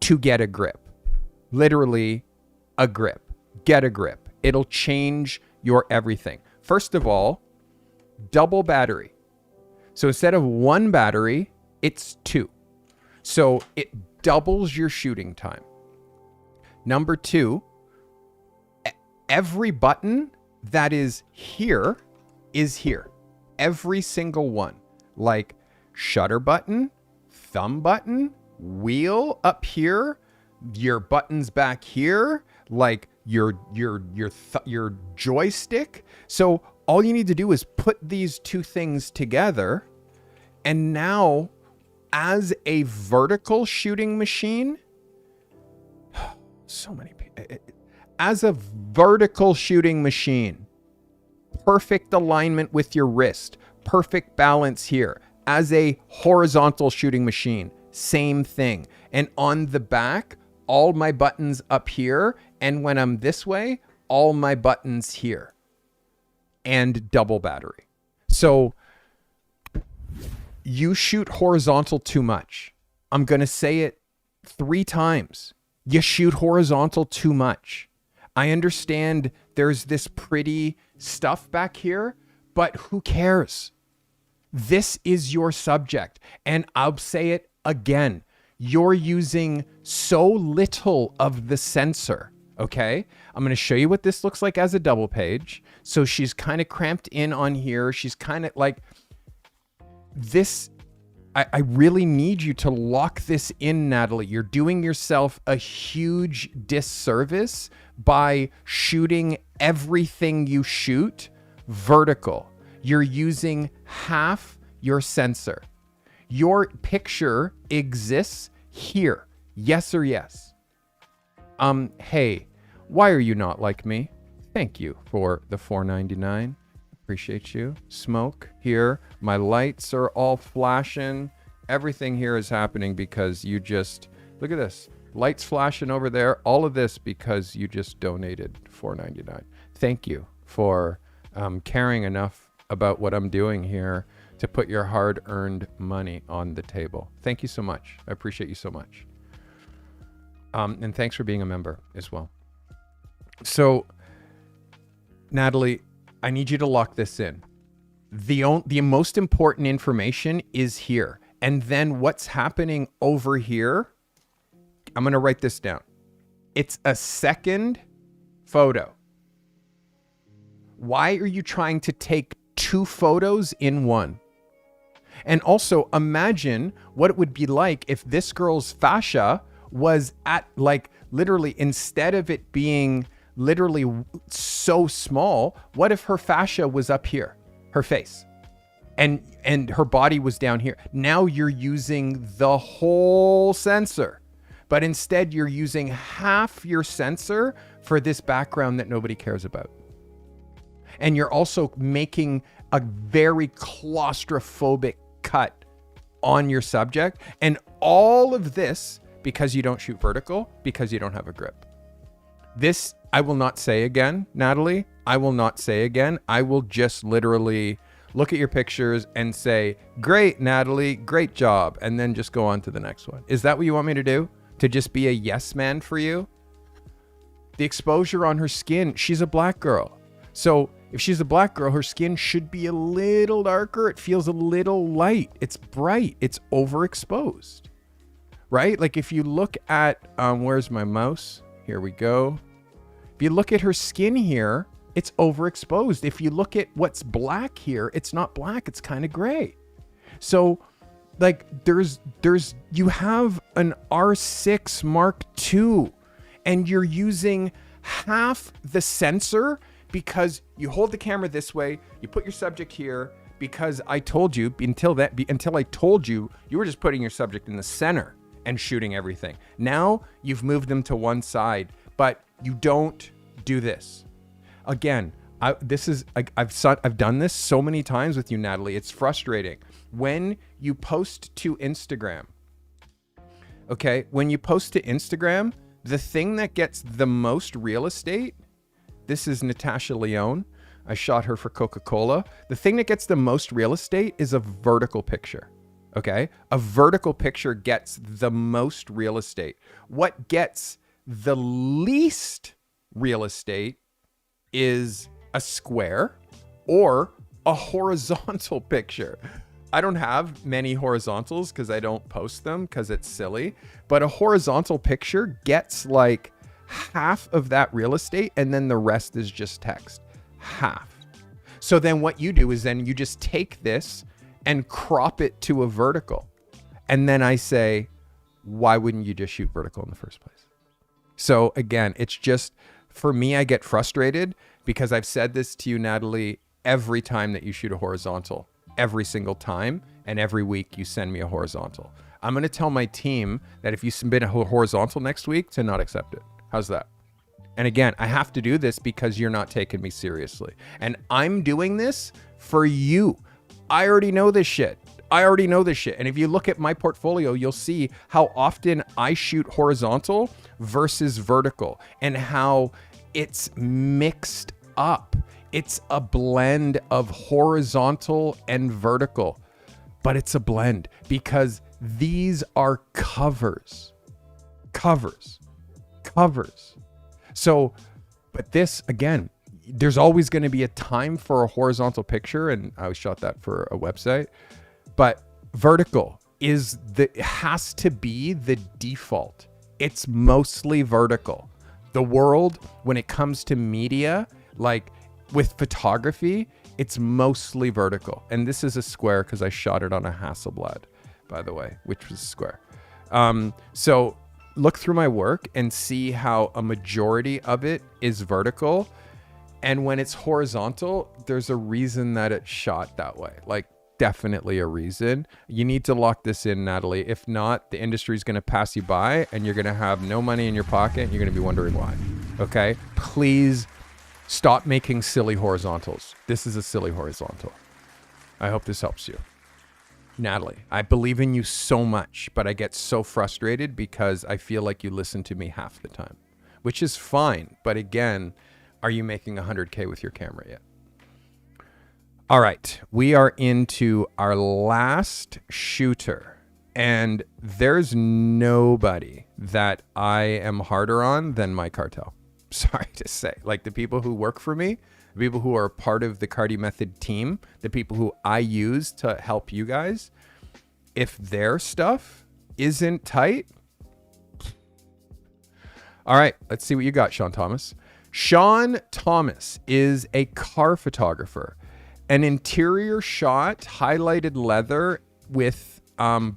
to get a grip. Literally a grip. Get a grip. It'll change your everything. First of all, double battery. So instead of 1 battery, it's 2. So it doubles your shooting time. Number 2, every button that is here is here. Every single one. Like shutter button, thumb button, wheel up here, your buttons back here, like your joystick. So all you need to do is put these 2 things together, and now as a vertical shooting machine, as a vertical shooting machine, perfect alignment with your wrist, perfect balance here. As a horizontal shooting machine, same thing. And on the back, all my buttons up here, and when I'm this way, all my buttons here. And double battery. So you shoot horizontal too much. I'm going to say it 3 times. You shoot horizontal too much. I understand there's this pretty stuff back here, but who cares? This is your subject. And I'll say it again. You're using so little of the sensor. Okay, I'm going to show you what this looks like as a double page. So she's kind of cramped in on here. She's kind of like this. I really need you to lock this in, Natalie. You're doing yourself a huge disservice by shooting everything you shoot vertical. You're using half your sensor. Your picture exists here. Yes or yes? Hey, why are you not like me? Thank you for the $4.99. Appreciate you. Smoke here. My lights are all flashing. Everything here is happening because you just, look at this. Lights flashing over there. All of this because you just donated $4.99. Thank you for caring enough about what I'm doing here to put your hard-earned money on the table. Thank you so much. I appreciate you so much. And thanks for being a member as well. So, Natalie, I need you to lock this in. The most important information is here. And then what's happening over here, I'm going to write this down. It's a second photo. Why are you trying to take 2 photos in one? And also imagine what it would be like if this girl's fascia was at, like, literally, instead of it being literally so small, what if her fascia was up here, her face, and her body was down here? Now you're using the whole sensor, but instead you're using half your sensor for this background that nobody cares about. And you're also making a very claustrophobic cut on your subject. And all of this because you don't shoot vertical, because you don't have a grip. This, I will not say again, Natalie. I will not say again. I will just literally look at your pictures and say, great, Natalie, great job. And then just go on to the next one. Is that what you want me to do? To just be a yes man for you? The exposure on her skin, she's a black girl. So if she's a black girl, her skin should be a little darker. It feels a little light. It's bright. It's overexposed. right? Like if you look at, where's my mouse? Here we go. If you look at her skin here, it's overexposed. If you look at what's black here, it's not black, it's kind of gray. So like you have an R6 Mark II and you're using half the sensor because you hold the camera this way, you put your subject here, because I told you until I told you, you were just putting your subject in the center and shooting everything. Now you've moved them to one side, but you don't do this. Again, I've done this so many times with you, Natalie. It's frustrating. When you post to Instagram, okay, when you post to Instagram, the thing that gets the most real estate, this is Natasha Leone. I shot her for Coca-Cola. The thing that gets the most real estate is a vertical picture. Okay? A vertical picture gets the most real estate. What gets the least real estate is a square or a horizontal picture. I don't have many horizontals because I don't post them because it's silly, but a horizontal picture gets like half of that real estate and then the rest is just text. Half. So then what you do is then you just take this and crop it to a vertical. And then I say, why wouldn't you just shoot vertical in the first place? So again, it's just, for me, I get frustrated because I've said this to you, Natalie, every time that you shoot a horizontal, every single time, and every week you send me a horizontal. I'm going to tell my team that if you submit a horizontal next week, to not accept it. How's that? And again, I have to do this because you're not taking me seriously. And I'm doing this for you. I already know this shit. And if you look at my portfolio, you'll see how often I shoot horizontal versus vertical and how it's mixed up. It's a blend of horizontal and vertical, but it's a blend because these are covers. So, but this, again, there's always going to be a time for a horizontal picture, and I shot that for a website, but vertical has to be the default. It's mostly vertical. The world, when it comes to media, like with photography, it's mostly vertical. And this is a square because I shot it on a Hasselblad, by the way, which was square. So look through my work and see how a majority of it is vertical. And when it's horizontal, there's a reason that it's shot that way. Like, definitely a reason. You need to lock this in, Natalie. If not, the industry is going to pass you by and you're going to have no money in your pocket and you're going to be wondering why. Okay? Please stop making silly horizontals. This is a silly horizontal. I hope this helps you. Natalie, I believe in you so much, but I get so frustrated because I feel like you listen to me half the time, which is fine. But again, are you making 100K with your camera yet? All right, we are into our last shooter, and there's nobody that I am harder on than my cartel. Sorry to say, like the people who work for me, the people who are part of the Carty Method team, the people who I use to help you guys, if their stuff isn't tight. All right, let's see what you got, Sean Thomas. Sean Thomas is a car photographer. An interior shot, highlighted leather with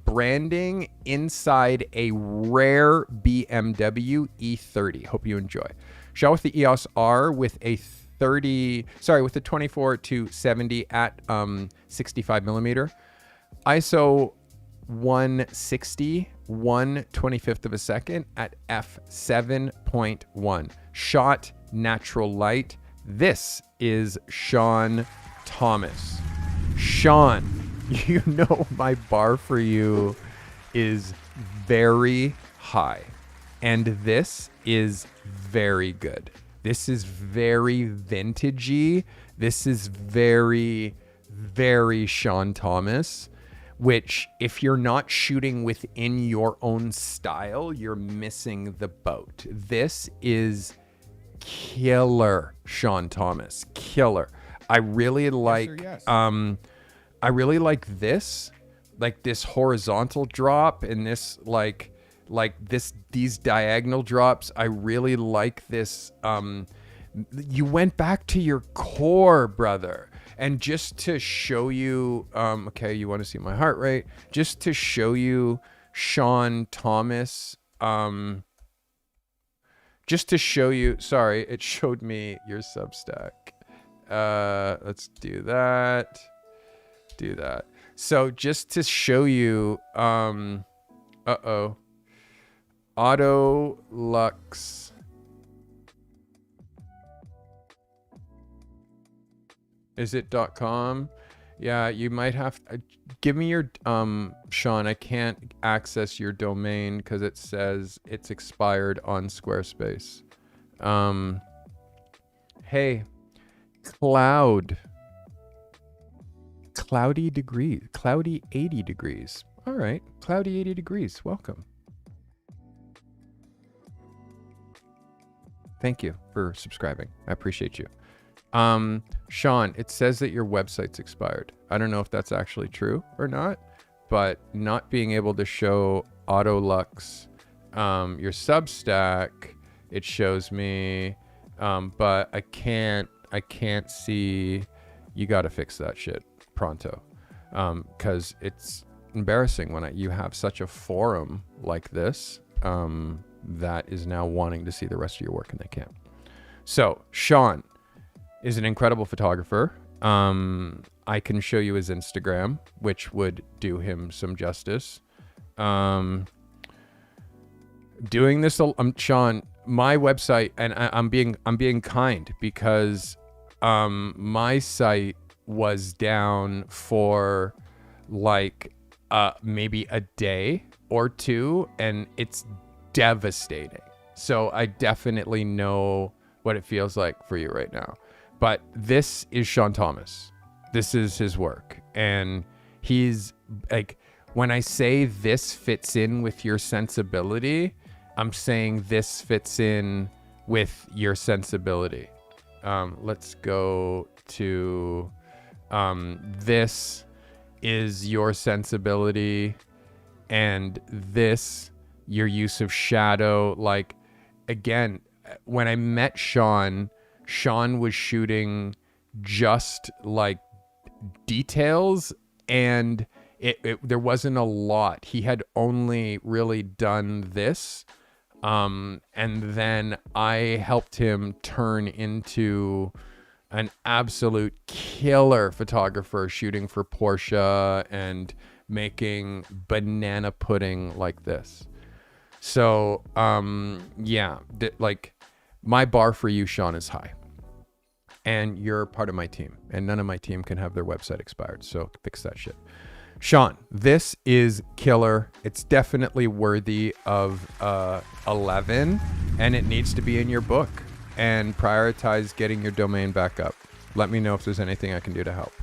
branding inside a rare BMW E30. Hope you enjoy. Shot with the EOS R with a 24 to 70 at 65 millimeter. ISO 160, 1/25 of a second at f7.1. Shot natural light. This is Sean Thomas. Sean, you know my bar for you is very high, and this is very good. This is very vintagey. This is very, very Sean Thomas, which if you're not shooting within your own style, you're missing the boat. This is killer, Sean Thomas. Killer. I really like I really like this horizontal drop and this like like these diagonal drops. I really like this. You went back to your core, brother. And just to show you, okay, you want to see my heart rate? Just to show you Sean Thomas, just to show you, sorry, it showed me your Substack. Let's do that. So just to show you, Auto Lux. Is it .com? Yeah, you might have give me your Sean, I can't access your domain because it says it's expired on Squarespace. Hey, cloudy degrees, cloudy 80 degrees. All right, cloudy 80 degrees. Welcome. Thank you for subscribing. I appreciate you. Sean, it says that your website's expired. I don't know if that's actually true or not, but not being able to show Autolux, your Substack, it shows me, but I can't see. You got to fix that shit pronto. 'Cause it's embarrassing when you have such a forum like this, that is now wanting to see the rest of your work and they can't. So Sean is an incredible photographer. I can show you his Instagram, which would do him some justice. Doing this, Sean, my website, and I'm being kind because my site was down for like maybe a day or two, and it's devastating. So I definitely know what it feels like for you right now. But this is Sean Thomas. This is his work. And he's like, when I say this fits in with your sensibility, I'm saying this fits in with your sensibility. Let's go to, this is your sensibility, and this, your use of shadow. Like, again, when I met Sean was shooting just like details, and there wasn't a lot. He had only really done this. And then I helped him turn into an absolute killer photographer, shooting for Porsche and making banana pudding like this. So, yeah, like my bar for you, Sean, is high. And you're part of my team, and none of my team can have their website expired. So fix that shit. Sean, this is killer. It's definitely worthy of 11, and it needs to be in your book. And prioritize getting your domain back up. Let me know if there's anything I can do to help.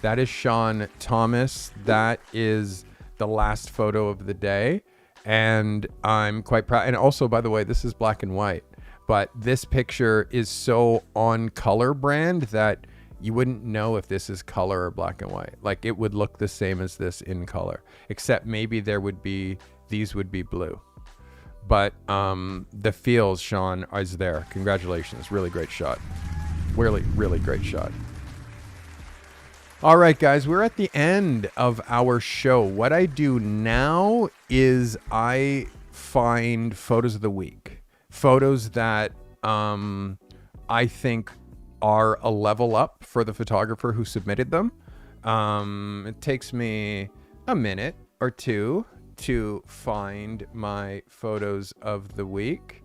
That is Sean Thomas. That is the last photo of the day, and I'm quite proud. And also, by the way, this is black and white, but this picture is so on color brand that you wouldn't know if this is color or black and white. Like, it would look the same as this in color, except maybe these would be blue. But the feels, Sean, is there. Congratulations. Really great shot. Really, really great shot. All right, guys, we're at the end of our show. What I do now is I find photos of the week. Photos that I think are a level up for the photographer who submitted them. It takes me a minute or two to find my photos of the week.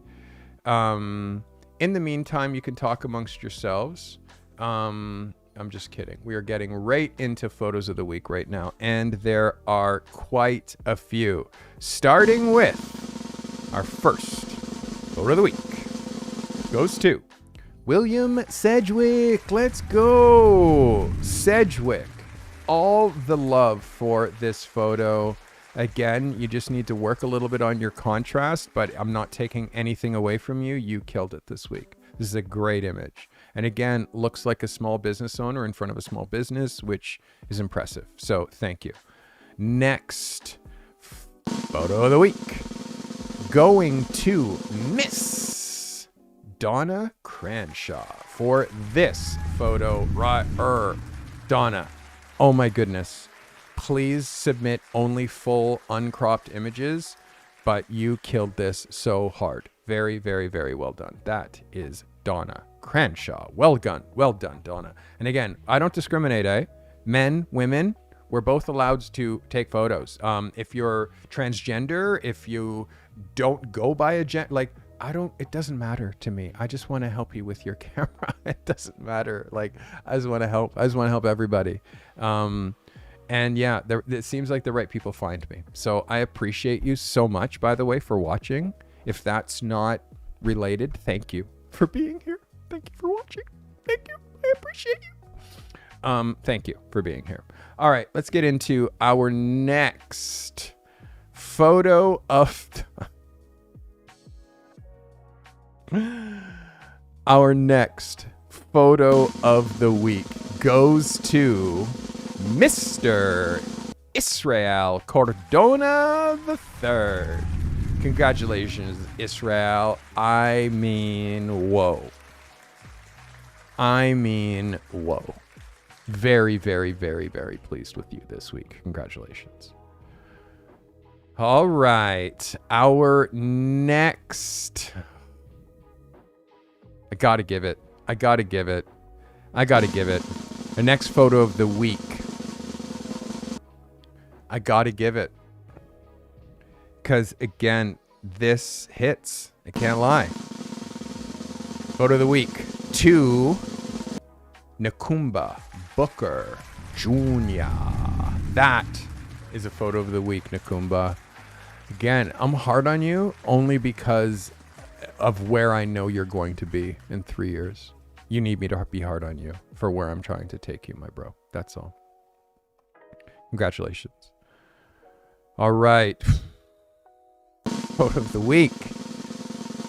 In the meantime, you can talk amongst yourselves. I'm just kidding. We are getting right into photos of the week right now, and there are quite a few. Starting with our first photo of the week goes to William Sedgwick. Let's go, Sedgwick. All the love for this photo. Again, you just need to work a little bit on your contrast, but I'm not taking anything away from you. You killed it this week. This is a great image. And again, looks like a small business owner in front of a small business, which is impressive. So thank you. Next photo of the week going to Miss Donna Cranshaw for this photo. Donna, oh my goodness. Please submit only full uncropped images, but you killed this so hard. Very, very, very well done. That is Donna Cranshaw. Well done, Donna. And again, I don't discriminate, eh? Men, women, we're both allowed to take photos. If you're transgender, if you don't go by a like, it doesn't matter to me. I just want to help you with your camera. It doesn't matter. Like, I just want to help. I just want to help everybody. And yeah, it seems like the right people find me. So I appreciate you so much, by the way, for watching. If that's not related, thank you for being here. Thank you for watching. Thank you. I appreciate you. Thank you for being here. All right, let's get into our next photo of... Our next photo of the week goes to Mr. Israel Cordona III. Congratulations, Israel. I mean, whoa. Very, very, very, very pleased with you this week. Congratulations. All right. Our next... I gotta give it. The next photo of the week. I gotta give it. Because, again, this hits. I can't lie. Photo of the week. To Nakumba Booker Jr. That is a photo of the week, Nakumba. Again, I'm hard on you only because of where I know you're going to be in 3 years. You need me to be hard on you for where I'm trying to take you, my bro. That's all. Congratulations. All right. Photo of the week.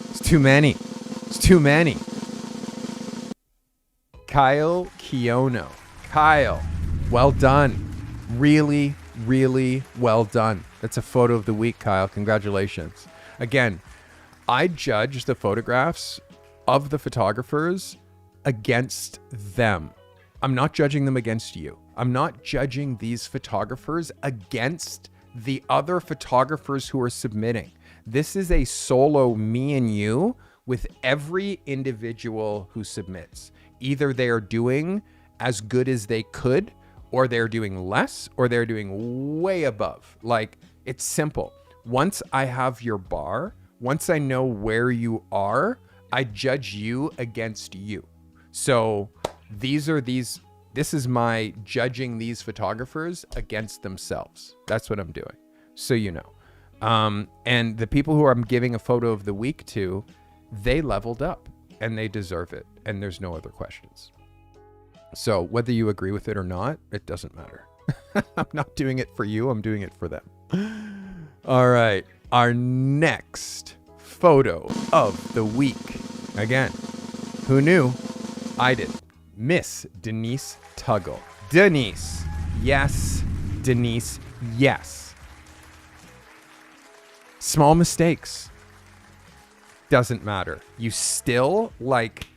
It's too many. Kyle Kiono. Kyle, well done. Really, really well done. That's a photo of the week, Kyle. Congratulations. Again, I judge the photographs of the photographers against them. I'm not judging them against you. I'm not judging these photographers against the other photographers who are submitting. This is a solo me and you with every individual who submits. Either they are doing as good as they could, or they're doing less, or they're doing way above. Like, it's simple. Once I have your bar, once I know where you are, I judge you against you. So this is my judging these photographers against themselves. That's what I'm doing. So you know. And the people who I'm giving a photo of the week to, they leveled up and they deserve it. And there's no other questions. So whether you agree with it or not, it doesn't matter. I'm not doing it for you. I'm doing it for them. All right. Our next photo of the week. Again, who knew? I did. Miss Denise Tuggle. Denise. Yes. Denise. Yes. Small mistakes. Doesn't matter. You still, like,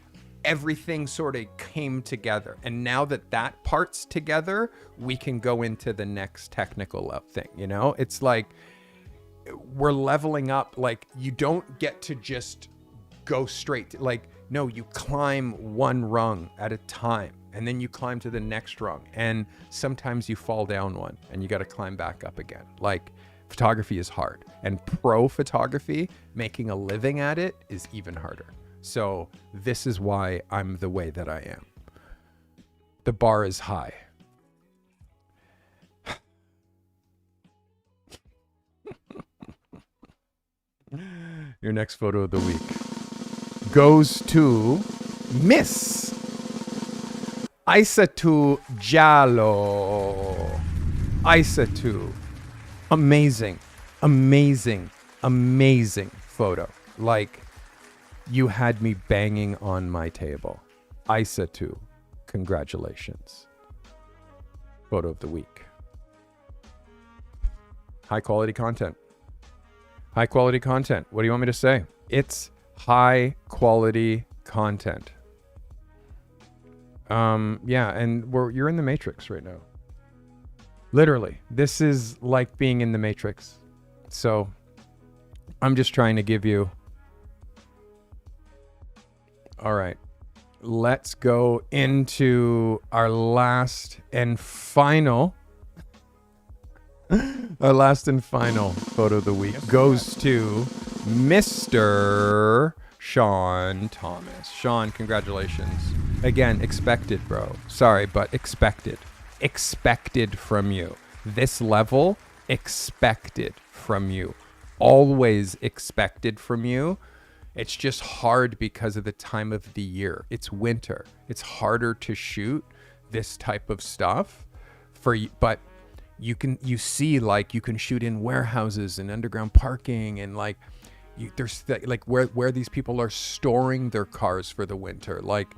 everything sort of came together. And now that part's together, we can go into the next technical thing. You know, it's like we're leveling up. Like, you don't get to just go straight. Like, no, you climb one rung at a time, and then you climb to the next rung. And sometimes you fall down one and you got to climb back up again. Like, photography is hard, and pro photography, making a living at it, is even harder. So this is why I'm the way that I am. The bar is high. Your next photo of the week goes to Miss Aisatu Jallo. Aisatu. Amazing, amazing, amazing photo. Like, you had me banging on my table. Aisatu, congratulations. Photo of the week. High quality content. High quality content. What do you want me to say? It's high quality content. Yeah, and you're in the Matrix right now. Literally, this is like being in the Matrix. So I'm just trying to give you. All right, let's go into our last and final. Our last and final photo of the week goes to Mr. Sean Thomas. Sean, congratulations. Again, expected, bro. Sorry, but expected. Expected from you. This level, expected from you. Always expected from you. It's just hard because of the time of the year. It's winter. It's harder to shoot this type of stuff for you, but you see, like, you can shoot in warehouses and underground parking, and like there's like where these people are storing their cars for the winter. Like,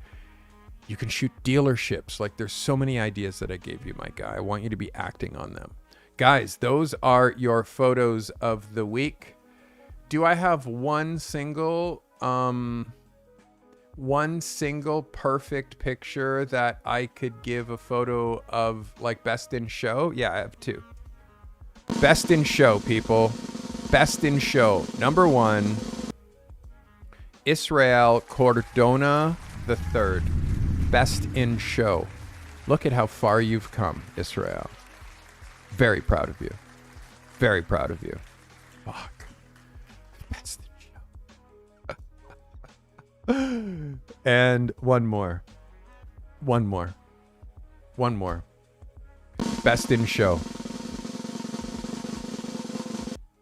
you can shoot dealerships. Like, there's so many ideas that I gave you, my guy. I want you to be acting on them. Guys, those are your photos of the week. Do I have one single perfect picture that I could give a photo of, like, best in show? Yeah, I have two. Best in show, people. Best in show. Number one, Israel Cordona III. Best in show. Look at how far you've come, Israel. Very proud of you. Very proud of you. Fuck. Best in show. And one more. Best in show.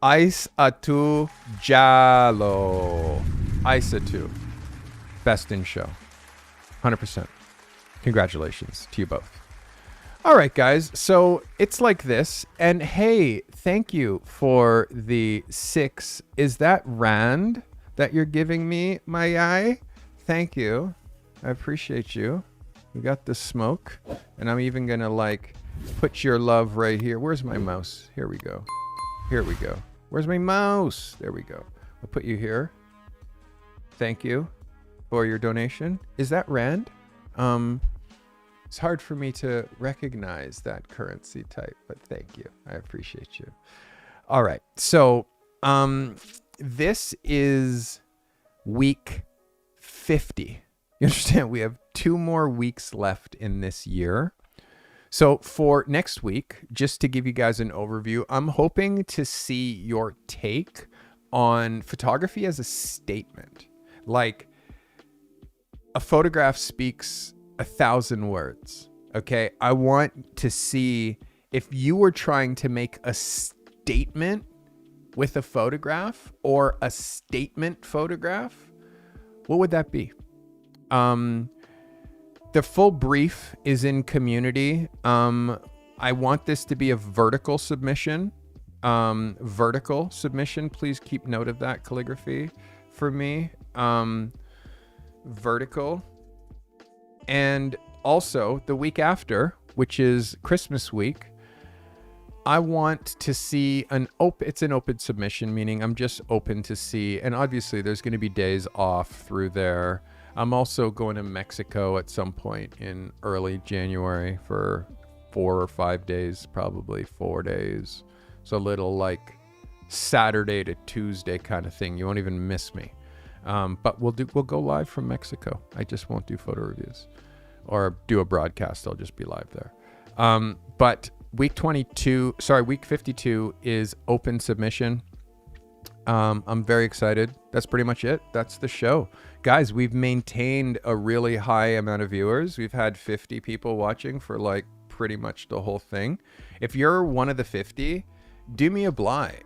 Ice Atu Jalo. Ice Atu. Best in show. 100%. Congratulations to you both. All right, guys. So it's like this. And hey, thank you for the 6. Is that rand that you're giving me, my guy? Thank you. I appreciate you. We got the smoke. And I'm even going to, like, put your love right here. Where's my mouse? Here we go. Here we go. Where's my mouse? There we go. I'll put you here. Thank you for your donation. Is that rand? It's hard for me to recognize that currency type, but thank you. I appreciate you. All right. So, this is week 50. You understand? We have 2 more weeks left in this year. So for next week, just to give you guys an overview, I'm hoping to see your take on photography as a statement. Like, a photograph speaks 1,000 words. Okay. I want to see if you were trying to make a statement with a photograph, or a statement photograph, what would that be? The full brief is in community. I want this to be a vertical submission. Vertical submission. Please keep note of that calligraphy for me. Vertical. And also the week after, which is Christmas week, I want to see it's an open submission, meaning I'm just open to see, and obviously there's going to be days off through there. I'm also going to Mexico at some point in early January for 4 or 5 days, probably 4 days. So a little like Saturday to Tuesday kind of thing. You won't even miss me. But we'll go live from Mexico. I just won't do photo reviews or do a broadcast. I'll just be live there. But week 52 is open submission. I'm very excited. That's pretty much it. That's the show. Guys, we've maintained a really high amount of viewers. We've had 50 people watching for like pretty much the whole thing. If you're one of the 50, do me a blind.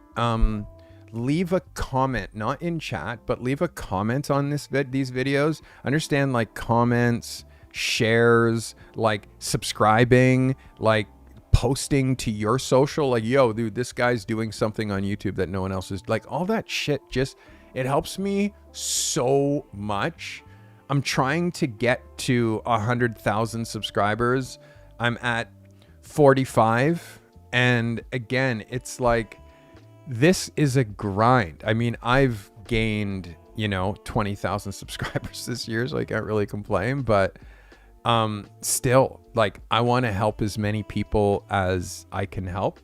Leave a comment, not in chat, but leave a comment on these videos. Understand, like, comments, shares, like subscribing, like posting to your social, like, yo, dude, this guy's doing something on YouTube that no one else is, like, all that shit. Just, it helps me so much. I'm trying to get to 100,000 subscribers. I'm at 45. And again, it's like, this is a grind. I mean, I've gained, 20,000 subscribers this year, so I can't really complain, but still, like, I want to help as many people as I can help.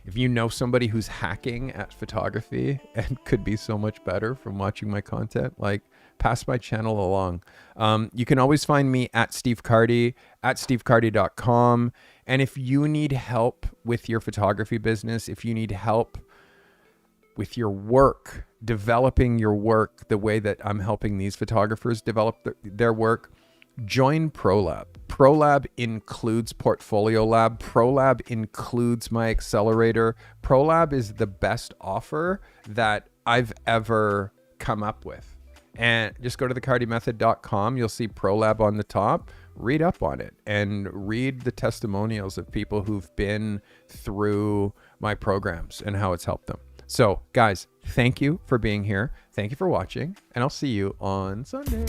If you know somebody who's hacking at photography and could be so much better from watching my content, like, pass my channel along. You can always find me at Steve Carty, at stevecarty.com. And if you need help with your photography business, if you need help with your work, developing your work the way that I'm helping these photographers develop their work, join ProLab. ProLab includes Portfolio Lab. ProLab includes my accelerator. ProLab is the best offer that I've ever come up with. And just go to thecartymethod.com. You'll see ProLab on the top. Read up on it and read the testimonials of people who've been through my programs and how it's helped them. So, guys, thank you for being here. Thank you for watching, and I'll see you on Sunday.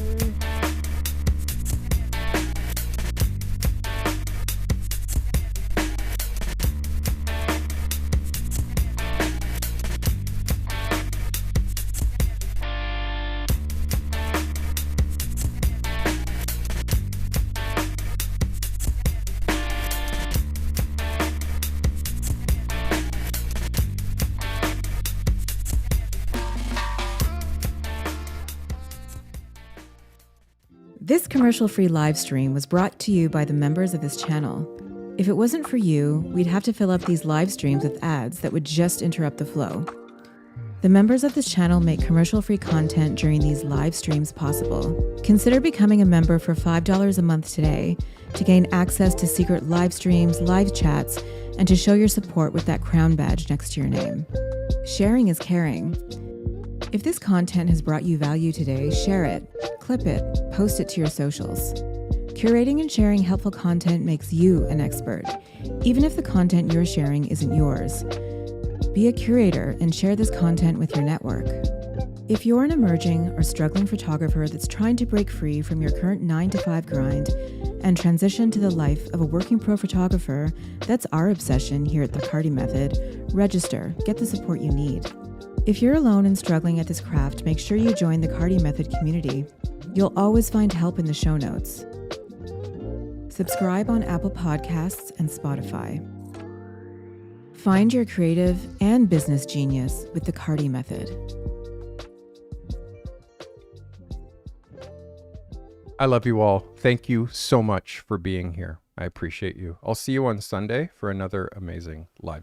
This commercial-free live stream was brought to you by the members of this channel. If it wasn't for you, we'd have to fill up these live streams with ads that would just interrupt the flow. The members of this channel make commercial-free content during these live streams possible. Consider becoming a member for $5 a month today to gain access to secret live streams, live chats, and to show your support with that crown badge next to your name. Sharing is caring. If this content has brought you value today, share it, clip it, post it to your socials. Curating and sharing helpful content makes you an expert, even if the content you're sharing isn't yours. Be a curator and share this content with your network. If you're an emerging or struggling photographer that's trying to break free from your current 9-to-5 grind and transition to the life of a working pro photographer, that's our obsession here at the Carty Method. Register, get the support you need. If you're alone and struggling at this craft, make sure you join the Carty Method community. You'll always find help in the show notes. Subscribe on Apple Podcasts and Spotify. Find your creative and business genius with the Carty Method. I love you all. Thank you so much for being here. I appreciate you. I'll see you on Sunday for another amazing live.